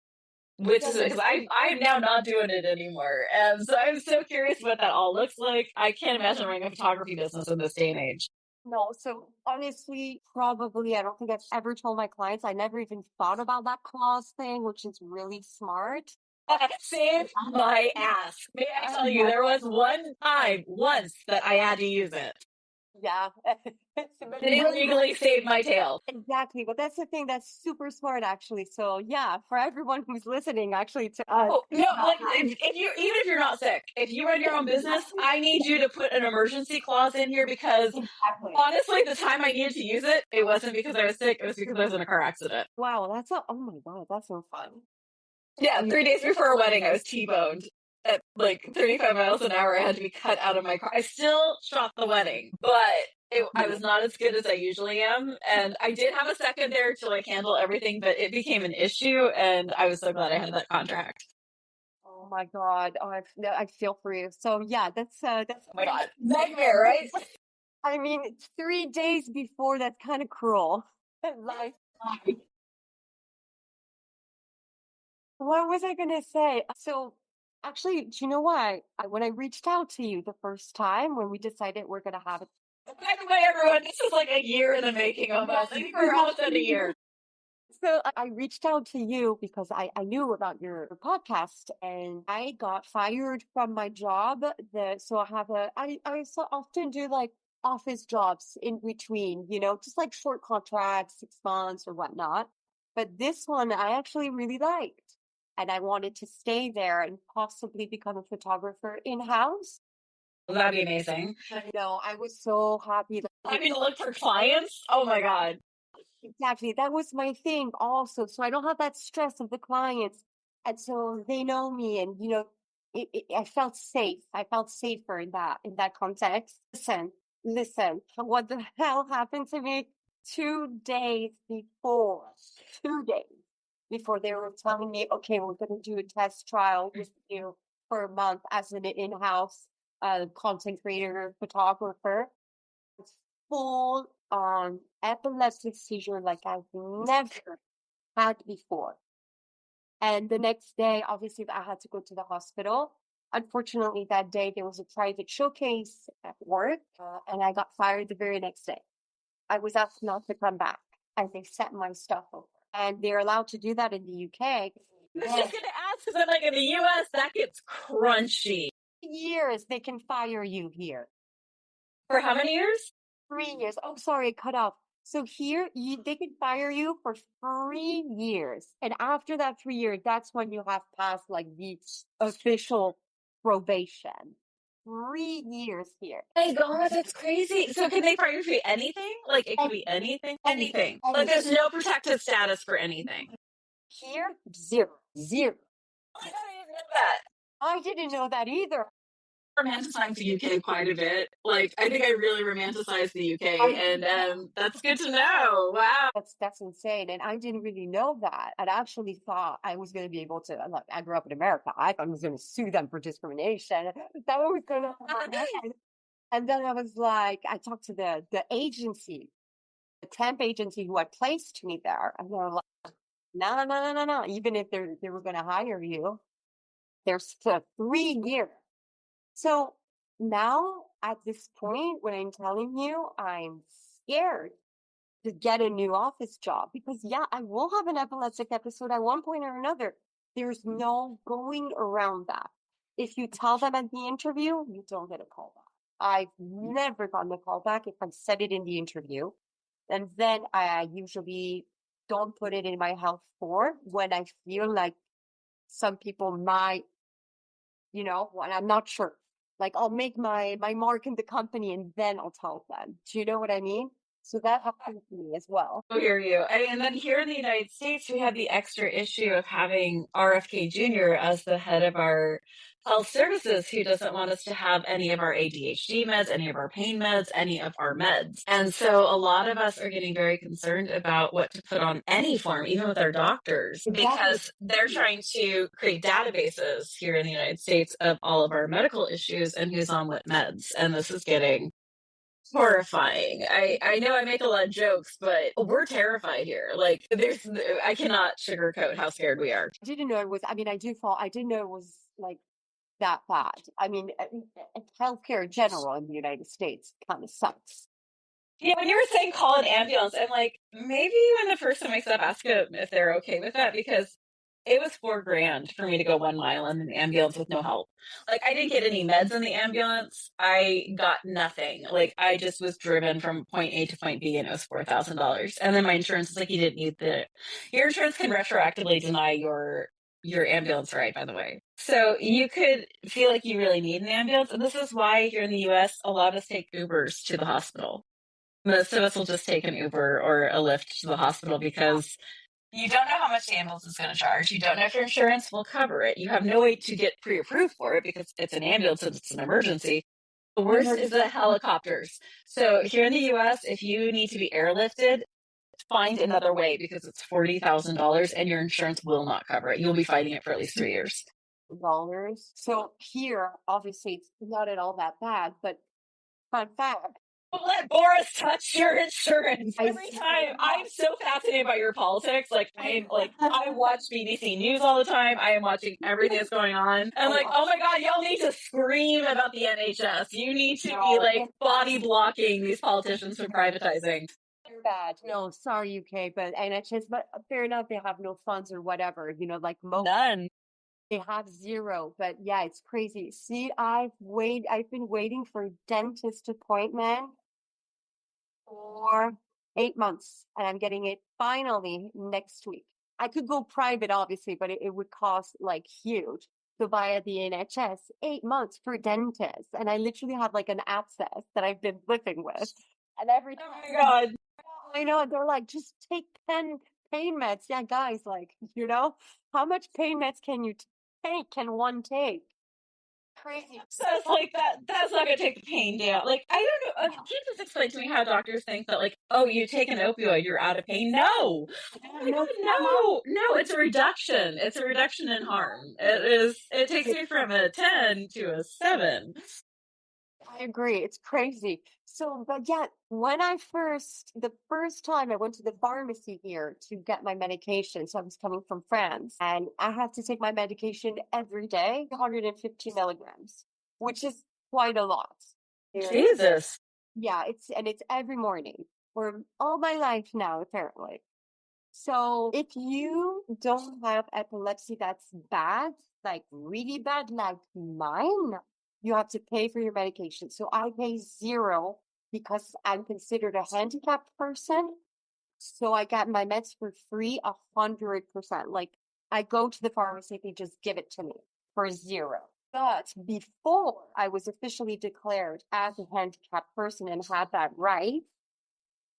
which is because I'm now not doing it anymore. And so I'm so curious what that all looks like. I can't imagine running a photography business in this day and age. No, so honestly, probably I don't think I've ever told my clients. I never even thought about that clause thing, which is really smart. Save my ass. May I tell you, there was once that I had to use it. Yeah. And it legally saved my tail. Exactly. But that's the thing that's super smart, actually. So yeah, for everyone who's listening, actually, to us. Oh, no, like if you even if you're not sick, if you run your own business, I need you to put an emergency clause in here because honestly, the time I needed to use it, it wasn't because I was sick, it was because I was in a car accident. Wow, oh my God, that's so fun. Yeah, 3 days before a wedding, I was T-boned at like 35 miles an hour. I had to be cut out of my car. I still shot the wedding, but I was not as good as I usually am. And I did have a second there to like handle everything, but it became an issue. And I was so glad I had that contract. Oh my God. Oh, I feel for you. So yeah, that's Oh my God, nightmare, right? I mean, 3 days before, that's kind of cruel. Like, what was I gonna say? So actually, do you know what? When I reached out to you the first time when we decided we're gonna have it. By the way, everyone, this is like a year in the making almost. I think we're almost at a year. So I reached out to you because I knew about your podcast, and I got fired from my job. So I so often do like office jobs in between, just like short contracts, 6 months or whatnot. But this one I actually really liked, and I wanted to stay there and possibly become a photographer in-house. That'd be amazing. I was so happy. I mean, look for clients. Oh my God. Exactly. That was my thing also. So I don't have that stress of the clients. And so they know me, and I felt safe. I felt safer in that context. Listen, Listen, what the hell happened to me 2 days before? 2 days before they were telling me, okay, we're going to do a test trial with you for a month as an in-house content creator, photographer. It's full on epileptic seizure like I've never had before. And the next day, obviously, I had to go to the hospital. Unfortunately, that day there was a private showcase at work, and I got fired the very next day. I was asked not to come back, and they sent my stuff over. And they're allowed to do that in the UK. I was just going to ask, because I'm like, in the US, that gets crunchy. Years they can fire you here. For how many years? 3 years. Oh, sorry, cut off. So here, they can fire you for 3 years. And after that 3 years, that's when you have passed like the official probation. 3 years here. My God, that's crazy. So can they fire you for anything? Like, it could be anything? Anything. Like, there's no protected status for anything. Here, zero. Zero. Oh my God, I didn't know that. I didn't know that either. Romanticize the UK quite a bit. Like, I think I really romanticize the UK, and that's good to know. Wow. That's insane. And I didn't really know that. I actually thought I was going to be able to, like, I grew up in America. I thought I was going to sue them for discrimination. That was going to happen. And then I was like, I talked to the agency, the temp agency who had placed me there. And they're like, no. Even if they were going to hire you, there's 3 years. So now at this point, when I'm telling you, I'm scared to get a new office job because, yeah, I will have an epileptic episode at one point or another. There's no going around that. If you tell them at the interview, you don't get a call back. I've never gotten a call back if I said it in the interview. And then I usually don't put it in my health form when I feel like some people might, when I'm not sure. Like, I'll make my mark in the company and then I'll tell them. Do you know what I mean? So that happened to me as well. I hear you. And then here in the United States, we have the extra issue of having RFK Jr. as the head of our health services, who doesn't want us to have any of our ADHD meds, any of our pain meds, any of our meds. And so a lot of us are getting very concerned about what to put on any form, even with our doctors, because they're trying to create databases here in the United States of all of our medical issues and who's on what meds. And this is getting horrifying. I know I make a lot of jokes, but we're terrified here. Like, I cannot sugarcoat how scared we are. I didn't know it was, I didn't know it was like that bad. I mean, healthcare in general in the United States kind of sucks. Yeah, when you were saying call an ambulance, I'm like, maybe when the person wakes up, ask them if they're okay with that, because it was $4,000 for me to go 1 mile in an ambulance with no help. Like, I didn't get any meds in the ambulance. I got nothing. Like, I just was driven from point A to point B, and it was $4,000. And then my insurance was like, you didn't need your insurance can retroactively deny your ambulance ride, by the way. So you could feel like you really need an ambulance. And this is why here in the US, a lot of us take Ubers to the hospital. Most of us will just take an Uber or a Lyft to the hospital because you don't know how much the ambulance is going to charge. You don't know if your insurance will cover it. You have no way to get pre-approved for it because it's an ambulance and it's an emergency. The worst is the helicopters. So here in the US, if you need to be airlifted, find another way because it's $40,000 and your insurance will not cover it. You'll be fighting it for at least 3 years. Dollars. So here, obviously, it's not at all that bad, but fun fact. Don't let Boris touch your insurance. Every time, I'm so fascinated by your politics. I watch BBC News all the time. I am watching everything that's going on. I'm like, oh my God, y'all need to scream about the NHS. You need to be like body blocking these politicians from privatizing. Bad. No, sorry, UK, but NHS, but fair enough, they have no funds or whatever, like most. None. They have zero, but yeah, it's crazy. See, I've been waiting for a dentist appointment for 8 months, and I'm getting it finally next week. I could go private, obviously, but it would cost like huge. So via the NHS, 8 months for dentist, and I literally have like an abscess that I've been living with, and every time. Oh my God. I know, they're like, just take 10 pain meds. Yeah, guys, like, how much pain meds can you take? Can one take? Crazy. So it's like that's not gonna take the pain down. Like, I don't know. Can you just explain to me how doctors think that, like, oh, you take an opioid, you're out of pain? No. Oh my God, no, it's a reduction. It's a reduction in harm. It takes me from a 10 to a 7. I agree. It's crazy. So, but yeah, the first time I went to the pharmacy here to get my medication, so I was coming from France, and I had to take my medication every day, 150 milligrams, which is quite a lot. Jesus. Yeah, it's every morning for all my life now, apparently. So if you don't have epilepsy that's bad, like really bad, like mine, you have to pay for your medication. So I pay zero because I'm considered a handicapped person. So I got my meds for free 100%. Like I go to the pharmacy, they just give it to me for zero. But before I was officially declared as a handicapped person and had that right,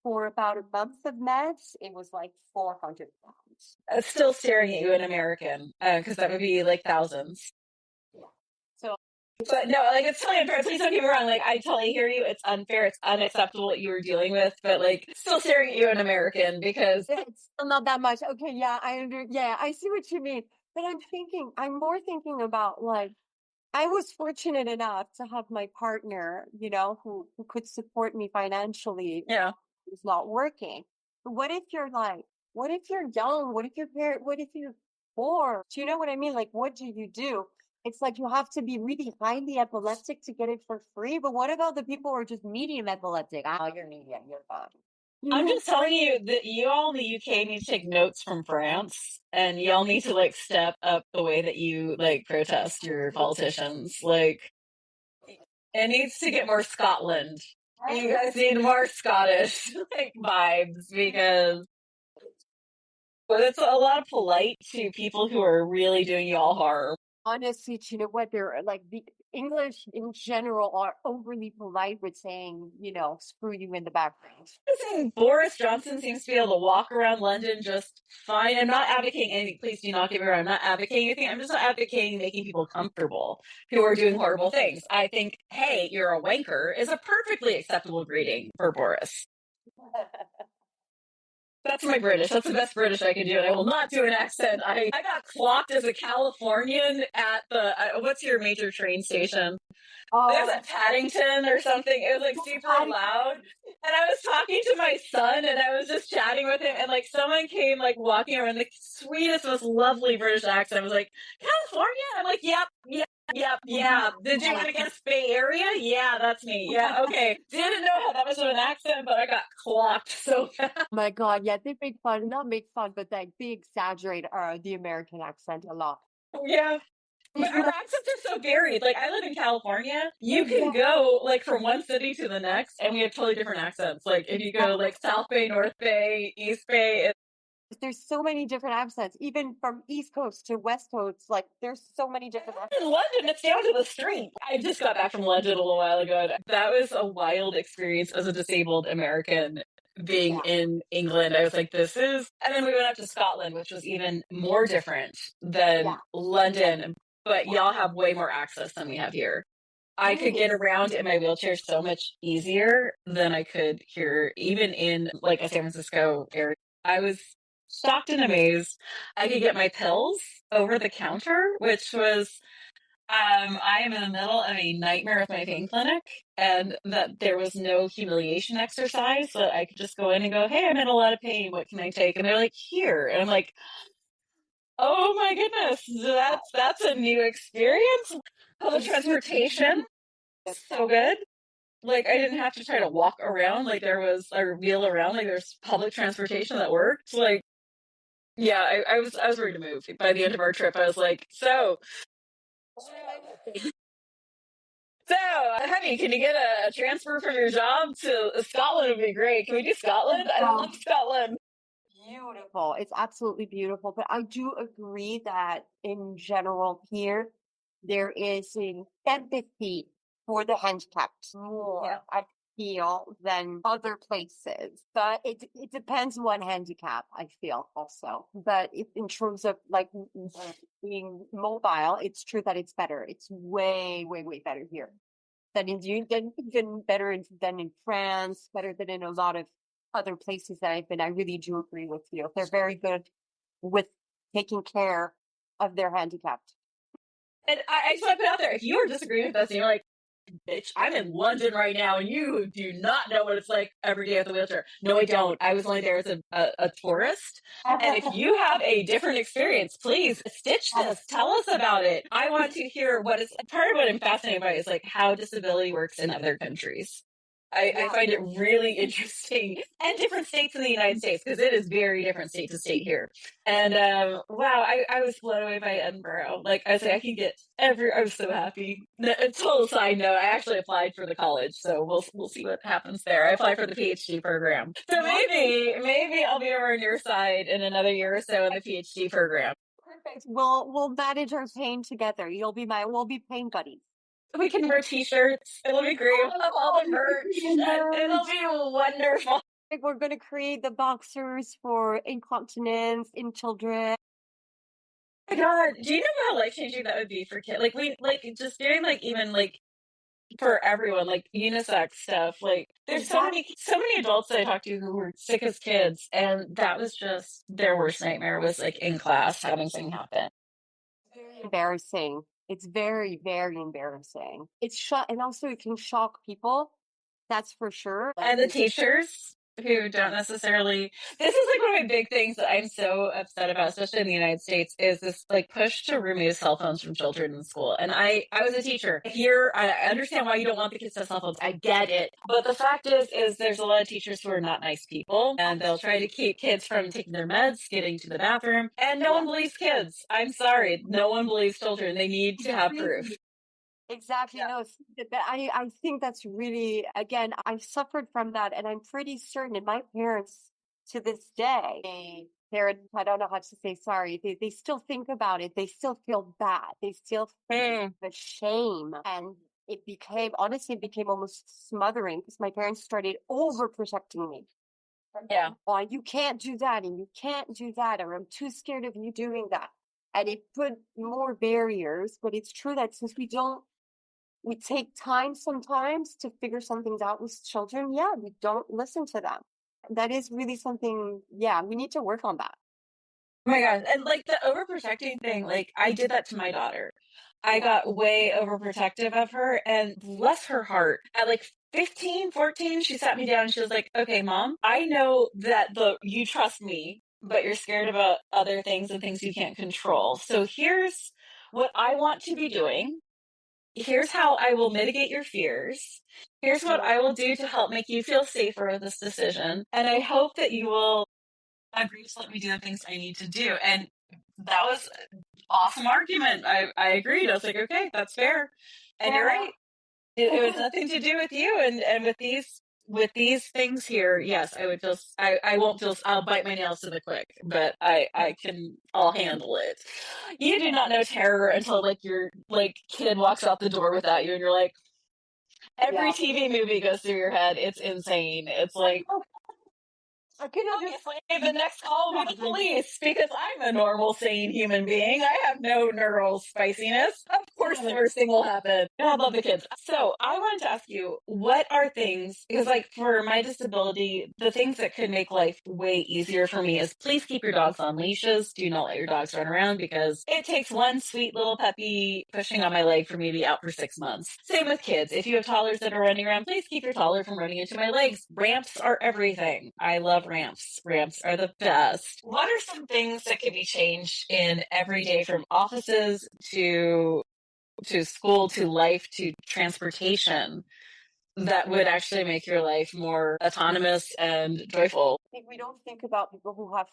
for about a month of meds, it was like 400 pounds. It's still staring at you in American, because that would be like thousands. Yeah. So, But no, like, it's totally unfair. Please don't get me wrong. Like, I totally hear you. It's unfair. It's unacceptable what you were dealing with. But like, still staring at you in American because it's still not that much. Okay, yeah, I see what you mean. But I'm more thinking about like I was fortunate enough to have my partner, who could support me financially. yeah. Who's not working. But what if you're young? What if you're poor? Do you know what I mean? Like, what do you do? It's like you have to be really highly epileptic to get it for free. But what about the people who are just medium epileptic? Oh, you're medium, you're fine. I'm just telling you that you all in the UK need to take notes from France, and y'all need to like step up the way that you like protest your politicians. Like, it needs to get more Scotland. You guys need more Scottish like vibes because it's a lot of polite to people who are really doing you all harm. Honestly, you know what? They're like the English in general are overly polite with saying, screw you in the background. Boris Johnson seems to be able to walk around London just fine. I'm not advocating anything. Please do not get me wrong. I'm not advocating anything. I'm just not advocating making people comfortable who are doing horrible things. I think, hey, you're a wanker is a perfectly acceptable greeting for Boris. That's my British. That's the best British I can do. And I will not do an accent. I got clocked as a Californian at the, what's your major train station? It was at Paddington or something. It was like super loud. And I was talking to my son and I was just chatting with him. And like someone came like walking around the sweetest, most lovely British accent. I was like, California? I'm like, yep. Did you want to guess Bay Area? Yeah, that's me. Yeah, okay. Didn't know how that much of an accent, but I got clocked so fast. Oh my God, yeah, not make fun, but like they exaggerate the American accent a lot. Yeah. But our accents are so varied. Like, I live in California. You can go, like, from one city to the next, and we have totally different accents. Like, if you go, like, South Bay, North Bay, East Bay. There's so many different accents, even from East Coast to West Coast. Like, there's so many different accents. In London, it's down to the street. I just got back from London a little while ago. That was a wild experience as a disabled American being in England. I was like, this is... And then we went up to Scotland, which was even more different than London. But y'all have way more access than we have here. I could get around in my wheelchair so much easier than I could here, even in like a San Francisco area. I was shocked and amazed. I could get my pills over the counter, which was, I am in the middle of a nightmare with my pain clinic, and that there was no humiliation exercise that I could just go in and go, hey, I'm in a lot of pain. What can I take? And they're like, here. And I'm like, oh my goodness, that's a new experience. Public transportation, so good. Like, I didn't have to try to walk around. Like, there was a wheel around. Like, there's public transportation that worked. Like, yeah, I was ready to move. By the end of our trip, I was like, so, honey, can you get a transfer from your job to Scotland? Would be great. Can we do Scotland? I love Scotland. Beautiful. It's absolutely beautiful. But I do agree that in general here, there is an empathy for the handicapped more. feel than other places. But it depends what handicap I feel also. But if, in terms of like being mobile, it's true that it's better. It's way, way, way better here than even better than in France, better than in a lot of other places that I've been. I really do agree with you. They're very good with taking care of their handicapped. And I just want to put out there, if you are disagreeing with us and you're like, bitch, I'm in London right now and you do not know what it's like every day with a wheelchair. No, I don't. I was only there as a tourist. And if you have a different experience, please stitch this. Tell us about it. I want to hear what is part of what I'm fascinated by is like how disability works in other countries. I find it really interesting and different states in the United States because it is very different state to state here. And wow, I was blown away by Edinburgh. Like I say, I can get I was so happy. A total side note, I actually applied for the college, so we'll see what happens there. I applied for the PhD program, so maybe I'll be over on your side in another year or so in the PhD program. Perfect. We'll manage our pain together. We'll be pain buddies. We can wear t-shirts. It'll be great. We'll have all the merch. It'll be wonderful. We're going to create the boxers for incontinence in children. Oh my God, do you know how life-changing that would be for kids? Like just doing like even like for everyone, like unisex stuff. Like there's so many adults that I talked to who were sick as kids, and that was just their worst nightmare was like in class having something happen. Very embarrassing. It's very, very embarrassing. And also it can shock people. That's for sure. And the teachers who don't necessarily, this is like one of my big things that I'm so upset about, especially in the United States, is this like push to remove cell phones from children in school. And I was a teacher here. I understand why you don't want the kids to have cell phones. I get it. But the fact is there's a lot of teachers who are not nice people and they'll try to keep kids from taking their meds, getting to the bathroom. And no one believes kids. I'm sorry. No one believes children. They need to have proof. Exactly. Yeah. No, I think that's really, again, I've suffered from that. And I'm pretty certain, and my parents to this day, I don't know how to say sorry. They still think about it. They still feel bad. They still feel the shame. And honestly, it became almost smothering because my parents started overprotecting me. Yeah. Oh, you can't do that and you can't do that, or I'm too scared of you doing that. And it put more barriers, but it's true that since we take time sometimes to figure some things out with children. Yeah, we don't listen to them. That is really something, yeah, we need to work on that. Oh my gosh. And like the overprotecting thing, like I did that to my daughter. I got way overprotective of her and bless her heart. At like 15, 14, she sat me down and she was like, okay, mom, I know that you trust me, but you're scared about other things and things you can't control. So here's what I want to be doing. Here's how I will mitigate your fears. Here's what I will do to help make you feel safer with this decision. And I hope that you will agree to let me do the things I need to do. And that was an awesome argument. I agreed. I was like, okay, that's fair. And you're right. It was nothing to do with you. And with these things here, yes, I would feel, I won't feel, I'll bite my nails to the quick, but I'll handle it. You do not know terror until like your like kid walks out the door without you and you're like, every TV movie goes through your head. It's insane. It's like, obviously, the next call will be the police because I'm a normal, sane human being. I have no neural spiciness. Of course, the worst thing will happen. I love the kids. So I wanted to ask you, what are things, because like for my disability, the things that could make life way easier for me is please keep your dogs on leashes. Do not let your dogs run around because it takes one sweet little puppy pushing on my leg for me to be out for 6 months. Same with kids. If you have toddlers that are running around, please keep your toddler from running into my legs. Ramps are everything. I love ramps. Ramps are the best. What are some things that could be changed in every day from offices to school to life to transportation that would actually make your life more autonomous and joyful? I think we don't think about people who have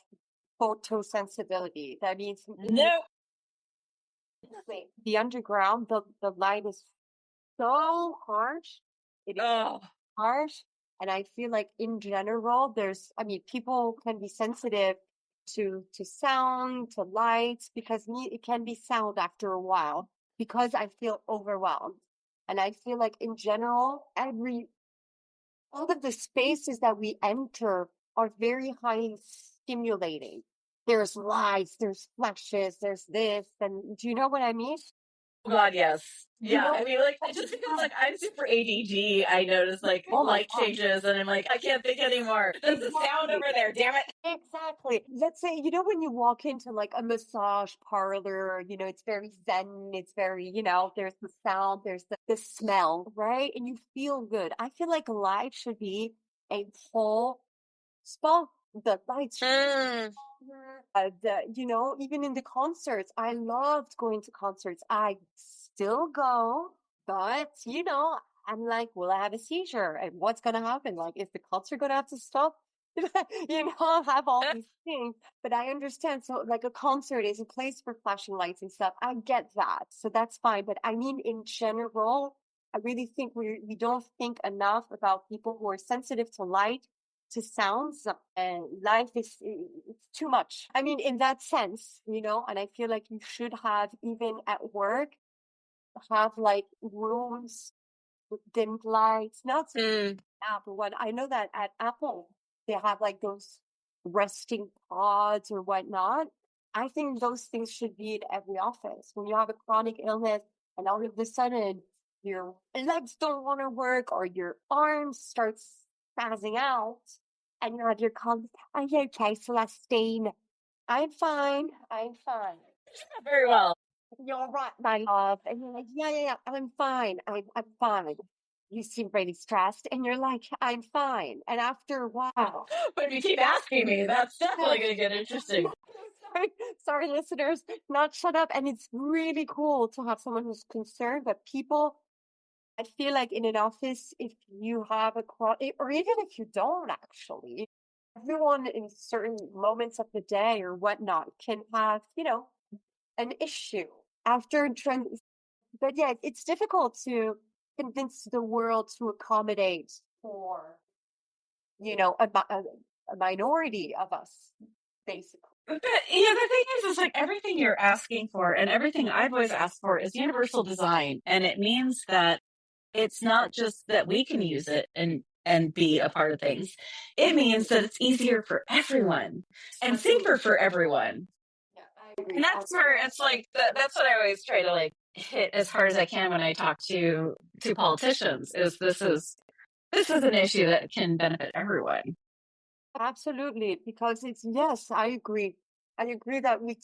photosensibility. That means no. The underground, the light is so harsh. It is harsh. And I feel like in general, people can be sensitive to sound, to lights, because it can be sound after a while because I feel overwhelmed. And I feel like in general, all of the spaces that we enter are very highly stimulating. There's lights, there's flashes, there's this, and do you know what I mean? God, yes. You Yeah, know, I mean, like, just because, like, I'm super ADD, I notice, like, oh my light God. changes, and I'm like, I can't think anymore. There's the sound Exactly. over there, damn it. Exactly. Let's say, you know, when you walk into like a massage parlor, you know, it's very zen, it's very, you know, there's the sound, there's the smell, right? And you feel good. I feel like life should be a whole spa. The lights should Mm. you know, even in the concerts, I loved going to concerts. I still go, but you know, I'm like, will I have a seizure? And what's gonna happen? Like, is the concert gonna have to stop? You know, have all these things. But I understand. So, like, a concert is a place for flashing lights and stuff. I get that. So that's fine. But I mean, in general, I really think we don't think enough about people who are sensitive to light, to sounds, and life is it's too much. I mean, in that sense, you know, and I feel like you should have, even at work, have like rooms with dimmed lights, not so Mm. Apple one. I know that at Apple they have like those resting pods or whatnot. I think those things should be in every office. When you have a chronic illness and all of a sudden your legs don't want to work or your arms start spazzing out and you have your colleagues, are you okay, Celestine? I'm fine. I'm fine. Very well. You're right, my love. And you're like, yeah, I'm fine. I'm fine. You seem really stressed. And you're like, I'm fine. And after a while, But if you keep asking me, that's definitely going to get interesting. sorry, listeners, not shut up. And it's really cool to have someone who's concerned, but people, I feel like in an office, if you have or even if you don't actually, everyone in certain moments of the day or whatnot can have, you know, an issue after trying. But yeah, it's difficult to convince the world to accommodate for, you know, a minority of us, basically. But yeah, the thing is like everything you're asking for and everything I've always asked for is universal design. And it means that it's not just that we can use it and be a part of things. It means that it's easier for everyone and safer for everyone. Yeah, I agree. And that's where it's like that's what I always try to like hit as hard as I can when I talk to politicians is this is an issue that can benefit everyone. Absolutely, because it's, yes, I agree. I agree that we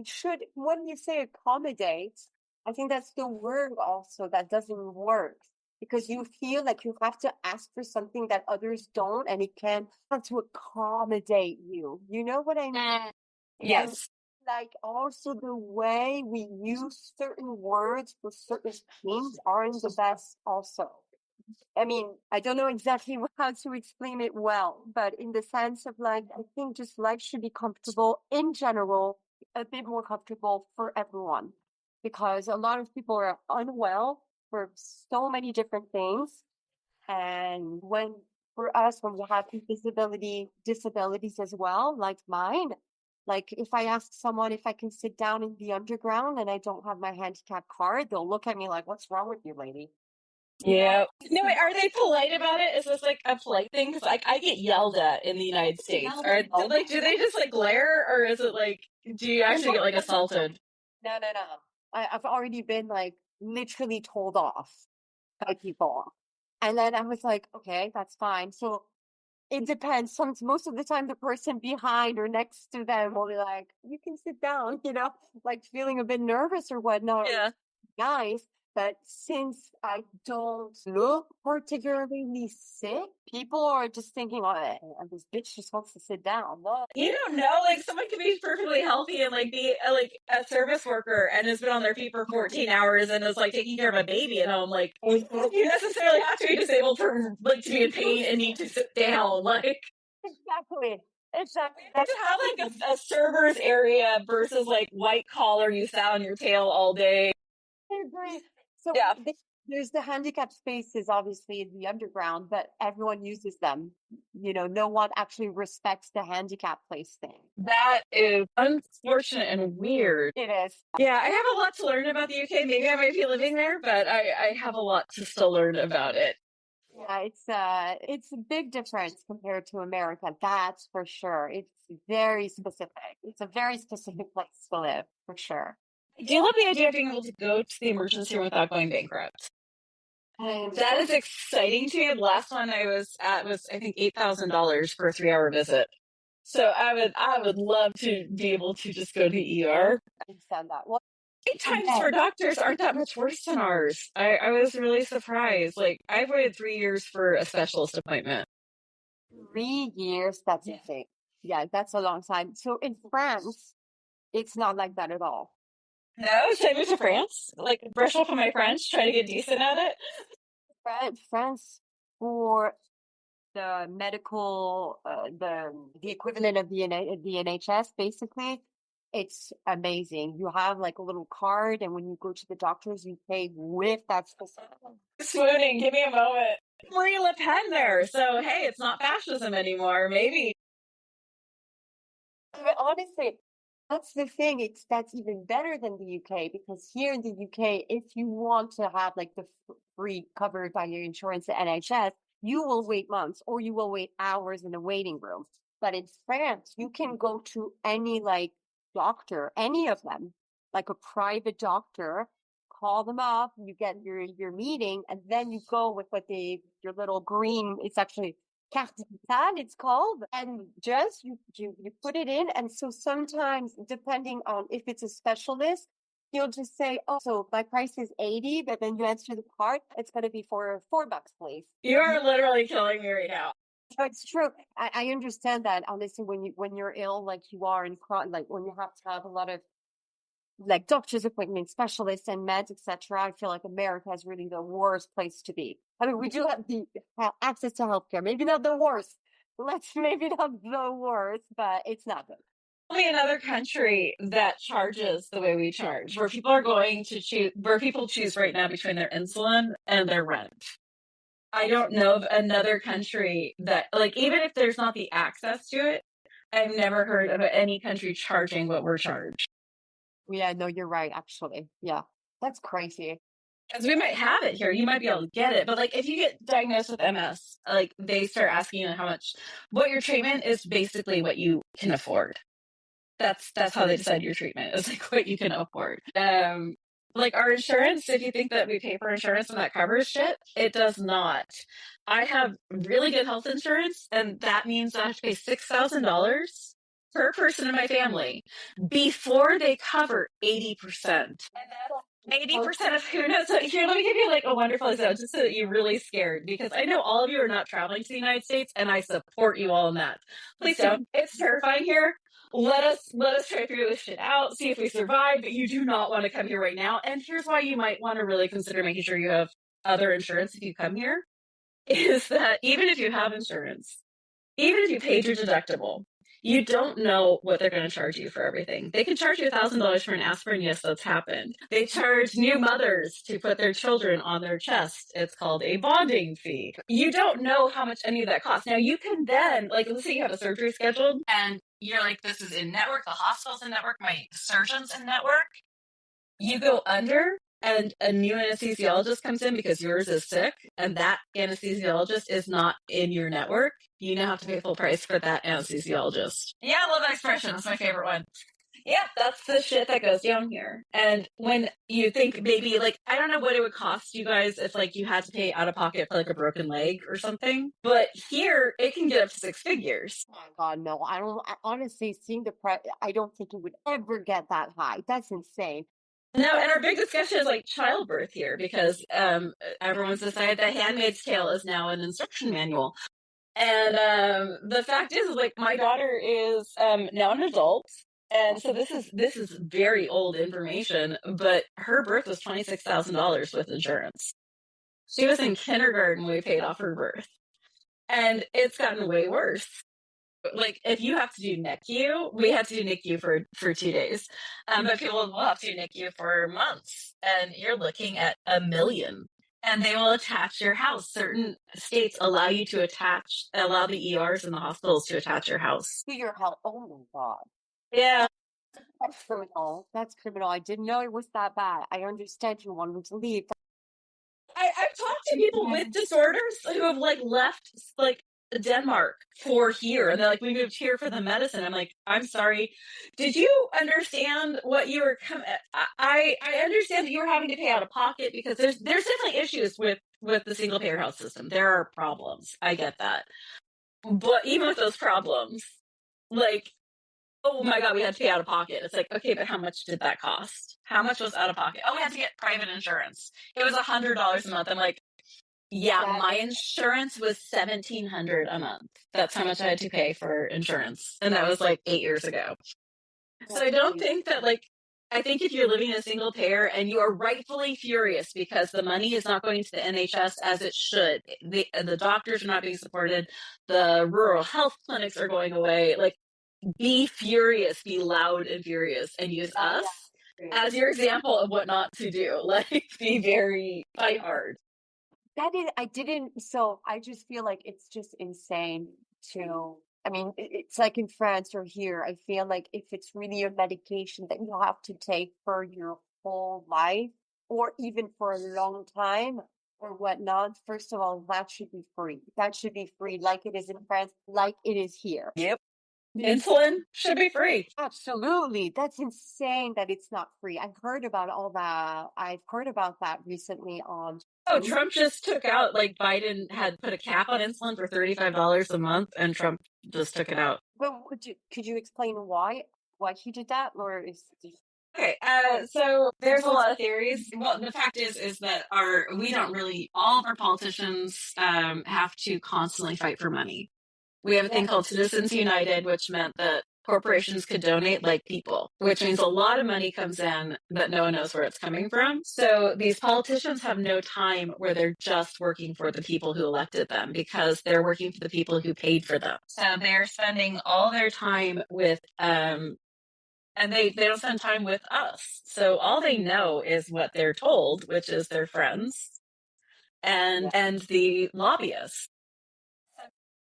should, when you say accommodate, I think that's the word also that doesn't work because you feel like you have to ask for something that others don't and it can have to accommodate you. You know what I mean? Yes. Like also the way we use certain words for certain things aren't the best also. I mean, I don't know exactly how to explain it well, but in the sense of like, I think just life should be comfortable in general, a bit more comfortable for everyone, because a lot of people are unwell for so many different things. And for us, when we have disabilities as well, like mine, like if I ask someone if I can sit down in the underground and I don't have my handicap card, they'll look at me like, what's wrong with you, lady? Yeah. No, wait, are they polite about it? Is this like a polite thing? Because like I get yelled at in the United States. Are like do they just like glare or is it like do you actually get like assaulted? No. I've already been like literally told off by people. And then I was like, okay, that's fine. So it depends. Most of the time, the person behind or next to them will be like, you can sit down, you know, like feeling a bit nervous or whatnot. Yeah. Nice. But since I don't look particularly sick, people are just thinking, oh, this bitch just wants to sit down. Well, You don't know, like someone could be perfectly healthy and like be like a service worker and has been on their feet for 14 hours and is like taking care of a baby at home. Like you necessarily have to be disabled for like to be in pain and need to sit down. Like exactly. to have like a server's area versus like white collar, you sat on your tail all day. I agree. So Yeah. there's the handicap spaces, obviously, in the underground, but everyone uses them. You know, no one actually respects the handicap place thing. That is unfortunate and weird. It is. Yeah, I have a lot to learn about the UK. Maybe I might be living there, but I have a lot to still learn about it. Yeah, it's a big difference compared to America. That's for sure. It's very specific. It's a very specific place to live, for sure. I do love the idea of being able to go to the emergency room without going bankrupt. That is exciting to me. The last one I was at was, I think, $8,000 for a 3-hour visit. So I would love to be able to just go to the ER. I understand that. Well, Wait times for doctors aren't that much worse than ours. I was really surprised. Like, I've waited 3 years for a specialist appointment. 3 years, that's insane. Yeah, that's a long time. So in France, it's not like that at all. No, should I move to France? Like, brush up on my French, try to get decent at it? France, for the medical, the equivalent of the NHS, basically, it's amazing. You have like a little card, and when you go to the doctors, you pay with that specific. Swooning, give me a moment. Marie Le Pen there, so hey, it's not fascism anymore, maybe. But honestly, that's the thing. That's even better than the UK, because here in the UK, if you want to have like the free covered by your insurance, the NHS, you will wait months or you will wait hours in a waiting room. But in France, you can go to any like doctor, any of them, like a private doctor, call them up, you get your meeting, and then you go with your little green, it's actually carte vitale, it's called, and just you put it in. And so sometimes, depending on if it's a specialist, he'll just say, "Oh, so my price is 80, but then you answer the card, it's going to be for $4, please." You are literally killing me right now. So it's true. I understand that. Honestly, when you're ill, like you are like when you have to have a lot of like doctor's appointments, specialists, and meds, etc. I feel like America is really the worst place to be. I mean, we do have the access to healthcare, maybe not the worst. Maybe not the worst, but it's not good. Only another country that charges the way we charge, where people are going to choose, where people choose right now between their insulin and their rent. I don't know of another country that, like, even if there's not the access to it, I've never heard of any country charging what we're charged. Yeah, no, you're right, actually. Yeah, that's crazy. Because we might have it here, you might be able to get it, but like if you get diagnosed with MS, like they start asking you how much, what your treatment is basically what you can afford. That's how they decide your treatment is like what you can afford. Like our insurance, if you think that we pay for insurance and that covers shit, it does not. I have really good health insurance, and that means I have to pay $6,000 per person in my family before they cover 80%. 80% of who knows. So here, let me give you like a wonderful example, just so that you're really scared, because I know all of you are not traveling to the United States, and I support you all in that. Please don't. It's terrifying here. Let us try to figure this shit out, see if we survive, but you do not want to come here right now. And here's why you might want to really consider making sure you have other insurance if you come here, is that even if you have insurance, even if you paid your deductible, you don't know what they're going to charge you for everything. They can charge you $1,000 for an aspirin. Yes, that's happened. They charge new mothers to put their children on their chest. It's called a bonding fee. You don't know how much any of that costs. Now, you can then, like, let's say you have a surgery scheduled, and you're like, this is in network, the hospital's in network, my surgeon's in network. You go under, and a new anesthesiologist comes in because yours is sick, and that anesthesiologist is not in your network. You now have to pay full price for that anesthesiologist. Yeah, I love that expression. That's my favorite one. Yeah, that's the shit that goes down here. And when you think maybe, like, I don't know what it would cost you guys if, like, you had to pay out of pocket for, like, a broken leg or something. But here, it can get up to 6 figures. Oh my God, no. Honestly, seeing the price, I don't think it would ever get that high. That's insane. No, and our big discussion is like childbirth here, because everyone's decided that Handmaid's Tale is now an instruction manual. And the fact is like my daughter is now an adult, and so this is very old information, but her birth was $26,000 with insurance. She was in kindergarten when we paid off her birth, and it's gotten way worse. Like if you have to do NICU, we had to do NICU for 2 days, but people will have to do NICU for months, and you're looking at $1 million. And they will attach your house. Certain states allow you to allow the ERs and the hospitals to attach your house to your health. Oh my God. Yeah. That's criminal. That's criminal. I didn't know it was that bad. I understand you wanted to leave. I've talked to people with disorders who have like left like Denmark for here, and they're like, we moved here for the medicine. I'm like, I'm sorry, did you understand what you were I understand that you were having to pay out of pocket, because there's definitely issues with the single payer health system. There are problems, I get that, but even with those problems, like, oh my God, we had to pay out of pocket. It's like, okay, but how much did that cost? How much was out of pocket? Oh, we had to get private insurance. It was $100 a month. I'm like, yeah, my insurance was $1,700 a month. That's how much I had to pay for insurance. And that was like 8 years ago. So I don't think that, like, I think if you're living in a single payer and you are rightfully furious because the money is not going to the NHS as it should, the doctors are not being supported, the rural health clinics are going away, like, be furious, be loud and furious, and use us as your example of what not to do. Like, fight hard. That is, I didn't, so I just feel like it's just insane to, I mean, it's like in France or here, I feel like if it's really a medication that you have to take for your whole life or even for a long time or whatnot, first of all, that should be free. That should be free, like it is in France, like it is here. Yep. Insulin should be free. Absolutely. That's insane that it's not free. I've heard about all that. I've heard about that recently on. Oh, Trump just took out, like, Biden had put a cap on insulin for $35 a month, and Trump just took it out. But could you explain why he did that, or is Okay, so there's a lot of theories. Well, the fact is that all of our politicians have to constantly fight for money. We have a thing called Citizens United, which meant that corporations could donate like people, which means a lot of money comes in that no one knows where it's coming from. So these politicians have no time where they're just working for the people who elected them, because they're working for the people who paid for them. So they're spending all their time with, and they don't spend time with us. So all they know is what they're told, which is their friends and the lobbyists.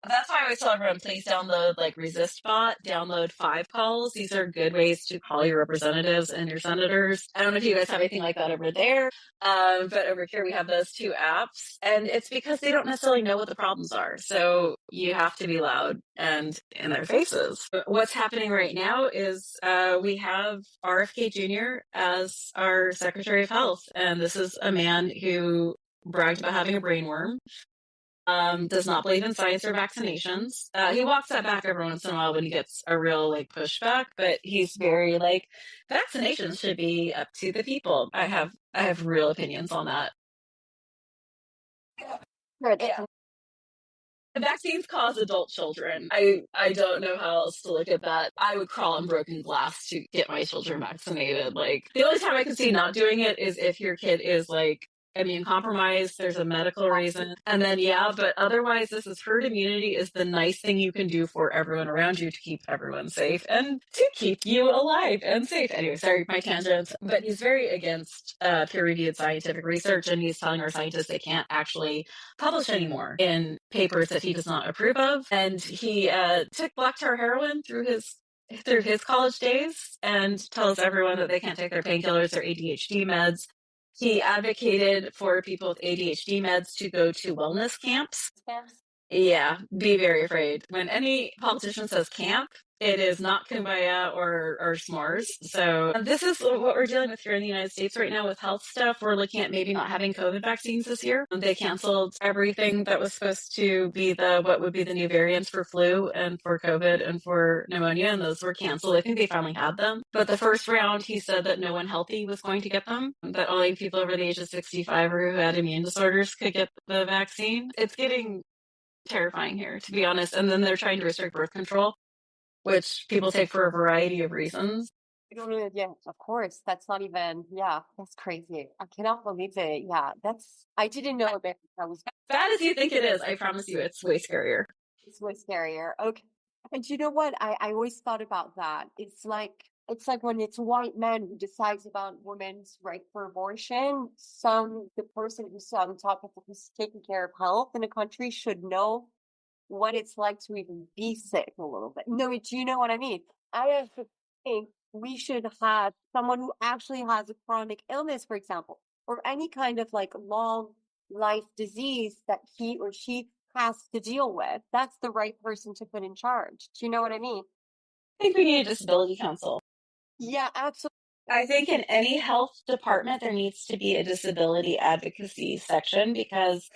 That's why I always tell everyone, please download like ResistBot, download 5calls. These are good ways to call your representatives and your senators. I don't know if you guys have anything like that over there, but over here we have those two apps, and it's because they don't necessarily know what the problems are. So you have to be loud and in their faces. What's happening right now is we have RFK Jr. as our Secretary of Health, and this is a man who bragged about having a brainworm. Does not believe in science or vaccinations. He walks that back every once in a while when he gets a real like pushback, but he's very like, vaccinations should be up to the people. I have real opinions on that. Yeah. Vaccines cause adult children. I don't know how else to look at that. I would crawl on broken glass to get my children vaccinated. Like, the only time I can see not doing it is if your kid is like immune compromised, there's a medical reason, and then but otherwise, this is herd immunity is the nice thing you can do for everyone around you to keep everyone safe and to keep you alive and safe. Anyway, sorry, my tangents, but he's very against peer-reviewed scientific research, and he's telling our scientists they can't actually publish anymore in papers that he does not approve of. And he took black tar heroin through his college days and tells everyone that they can't take their painkillers or ADHD meds. He advocated for people with ADHD meds to go to wellness camps. Yeah, be very afraid. When any politician says camp, it is not kumbaya or s'mores. So this is what we're dealing with here in the United States right now with health stuff. We're looking at maybe not having COVID vaccines this year. They canceled everything that was supposed to be what would be the new variants for flu and for COVID and for pneumonia, and those were canceled. I think they finally had them. But the first round, he said that no one healthy was going to get them, that only people over the age of 65 or who had immune disorders could get the vaccine. It's getting terrifying here, to be honest. And then they're trying to restrict birth control, which people take for a variety of reasons. Yeah, of course. That's not even, that's crazy. I cannot believe it. Yeah, I didn't know that was bad as you think it is. I promise you, it's way scarier. It's way scarier. Okay. And you know what? I always thought about that. It's like when it's a white man who decides about women's right for abortion, the person who's on top of who's taking care of health in a country should know what it's like to even be sick a little bit. No, do you know what I mean? I have to think we should have someone who actually has a chronic illness, for example, or any kind of like long life disease that he or she has to deal with, that's the right person to put in charge. Do you know what I mean? I think we need a disability council. Yeah, absolutely. I think in any health department, there needs to be a disability advocacy section, because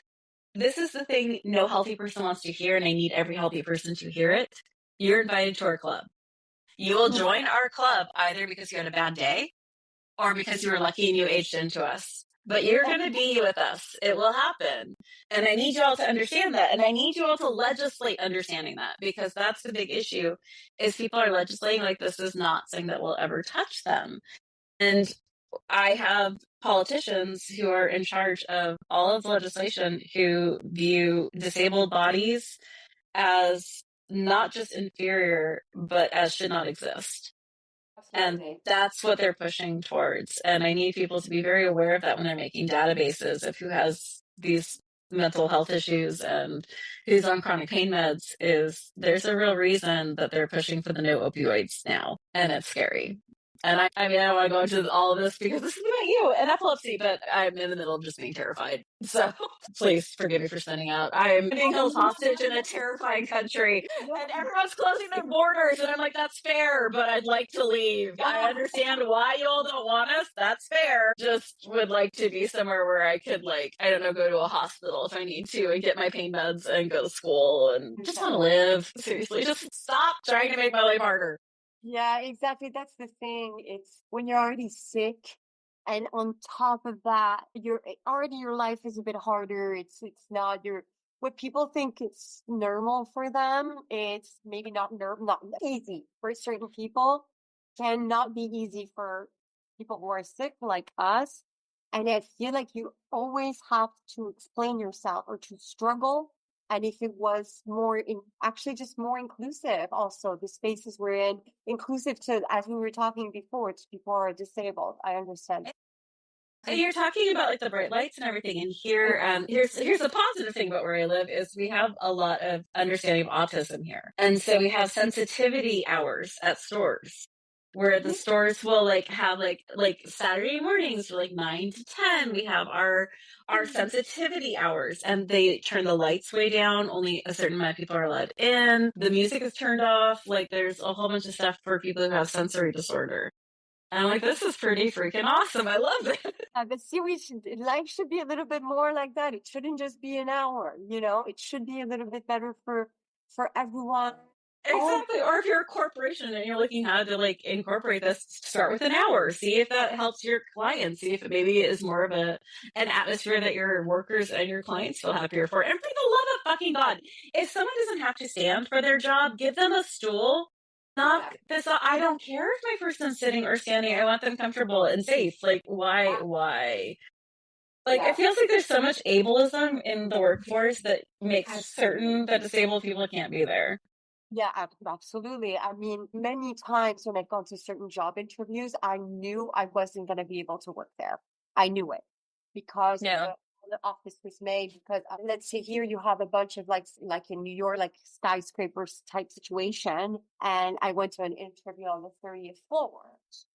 this is the thing no healthy person wants to hear, and I need every healthy person to hear it. You're invited to our club. You will join our club either because you had a bad day or because you were lucky and you aged into us. But you're going to be with us. It will happen. And I need you all to understand that. And I need you all to legislate understanding that, because that's the big issue, is people are legislating like this is not something that will ever touch them. And I have politicians who are in charge of all of the legislation who view disabled bodies as not just inferior, but as should not exist. And that's what they're pushing towards. And I need people to be very aware of that when they're making databases of who has these mental health issues and who's on chronic pain meds. Is there's a real reason that they're pushing for the no opioids now. And it's scary. And I mean, I don't want to go into all of this because this is about you and epilepsy, but I'm in the middle of just being terrified. So please forgive me for spinning out. I'm being held hostage in a terrifying country, and everyone's closing their borders. And I'm like, that's fair, but I'd like to leave. I understand why you all don't want us. That's fair. Just would like to be somewhere where I could, like, I don't know, go to a hospital if I need to and get my pain meds and go to school and just want to live. Seriously, just stop trying to make my life harder. Yeah, exactly. That's the thing. It's when you're already sick, and on top of that, you're already your life is a bit harder. It's not your what people think it's normal for them. It's maybe not easy for certain people. Cannot be easy for people who are sick like us. And I feel like you always have to explain yourself or to struggle. And if it was more actually just more inclusive, also the spaces we're in, inclusive to, as we were talking before, to people who are disabled. I understand. And you're talking about like the bright lights and everything, and here's a positive thing about where I live is we have a lot of understanding of autism here, and so we have sensitivity hours at stores where the stores will like have like Saturday mornings from like 9 to 10. We have our sensitivity hours, and they turn the lights way down. Only a certain amount of people are allowed in. The music is turned off. Like there's a whole bunch of stuff for people who have sensory disorder. And I'm like, this is pretty freaking awesome. I love it. But see, life should be a little bit more like that. It shouldn't just be an hour, it should be a little bit better for everyone. Exactly. Or if you're a corporation and you're looking how to like incorporate this, start with an hour. See if that helps your clients. See if it maybe is more of an atmosphere that your workers and your clients feel happier for. And for the love of fucking God, if someone doesn't have to stand for their job, give them a stool. Knock this out. I don't care if my person's sitting or standing. I want them comfortable and safe. Like, why? Like, it feels like there's so much ableism in the workforce that makes certain that disabled people can't be there. Yeah, absolutely. I mean, many times when I've gone to certain job interviews, I knew I wasn't going to be able to work there. I knew it because the office was made. Because let's say here you have a bunch of like in New York, like skyscrapers type situation, and I went to an interview on the 30th floor.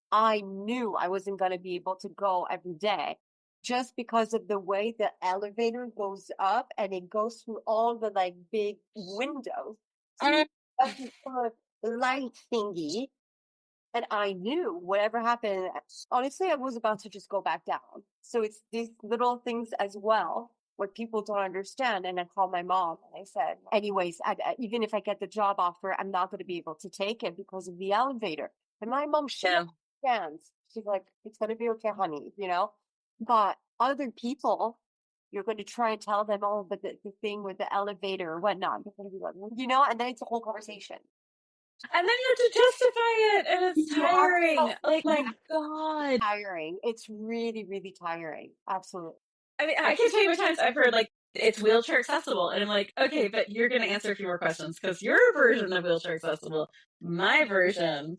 I knew I wasn't going to be able to go every day, just because of the way the elevator goes up and it goes through all the like big windows. Light thingy, and I knew whatever happened. Honestly, I was about to just go back down. So it's these little things as well, what people don't understand. And I called my mom and I said, anyways, even if I get the job offer, I'm not going to be able to take it because of the elevator. And my mom understands. She's like, it's going to be okay, honey, But other people, you're going to try and tell them, oh, but the thing with the elevator or whatnot, they're going to be like, and then it's a whole conversation. And then you have to justify it, and it's tiring. Like, my God. Tiring. It's really, really tiring. Absolutely. I mean, I can't tell you how many times I've heard, like, it's wheelchair accessible. And I'm like, okay, but you're going to answer a few more questions because your version of wheelchair accessible, my version,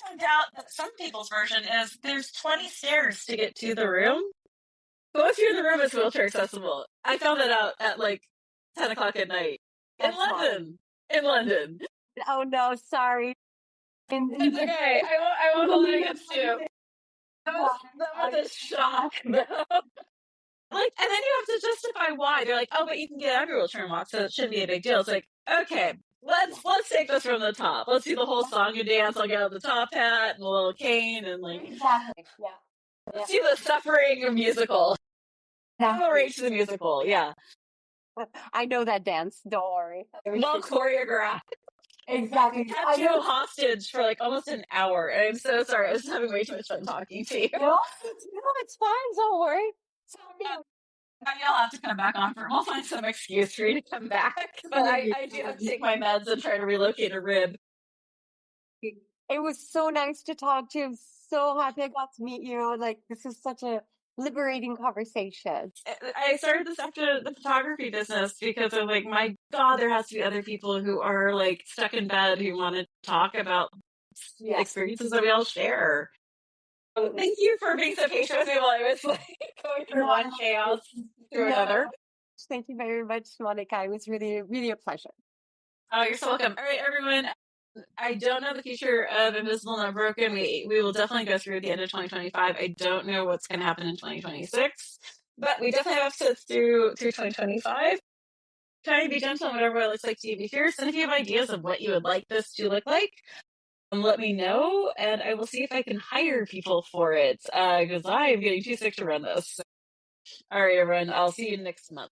turned out that some people's version is there's 20 stairs to get to the room. But if you're in the room, it's wheelchair accessible. I found that out at like 10 o'clock at night in London. In London. Oh no, sorry. It's okay. I won't hold it against you. That was a shock. Like, and then you have to justify why. They're like, oh, but you can get out of your wheelchair and walk, so it shouldn't be a big deal. It's like, okay, let's take this from the top. Let's do the whole song and dance. I'll get out the top hat and a little cane and like Exactly. Yeah. let's do the suffering musical. We'll reach the musical, yeah. I know that dance. Don't worry. Well choreographed. Exactly. Kept you hostage for like almost an hour. And I'm so sorry. I was having way too much fun talking to you. No, it's fine. Don't worry. So, Maybe I'll have to come back on we'll find some excuse for you to come back. But I do have to take my meds and try to relocate a rib. it was so nice to talk to you. I'm so happy I got to meet you. Like, this is such a liberating conversation. I started this after the photography business because I'm like, my God, there has to be other people who are like stuck in bed who want to talk about experiences that we all share. So thank you for being so patient with me while I was like going through one chaos to another. Thank you very much, Monica. It was really, really a pleasure. Oh, you're so welcome. All right, everyone. I don't know the future of Invisible and Unbroken. We will definitely go through the end of 2025. I don't know what's going to happen in 2026, but we definitely have episodes through 2025. Try to be gentle on whatever it looks like to you. Be fierce, and if you have ideas of what you would like this to look like, let me know, and I will see if I can hire people for it, because I am getting too sick to run this. All right, everyone. I'll see you next month.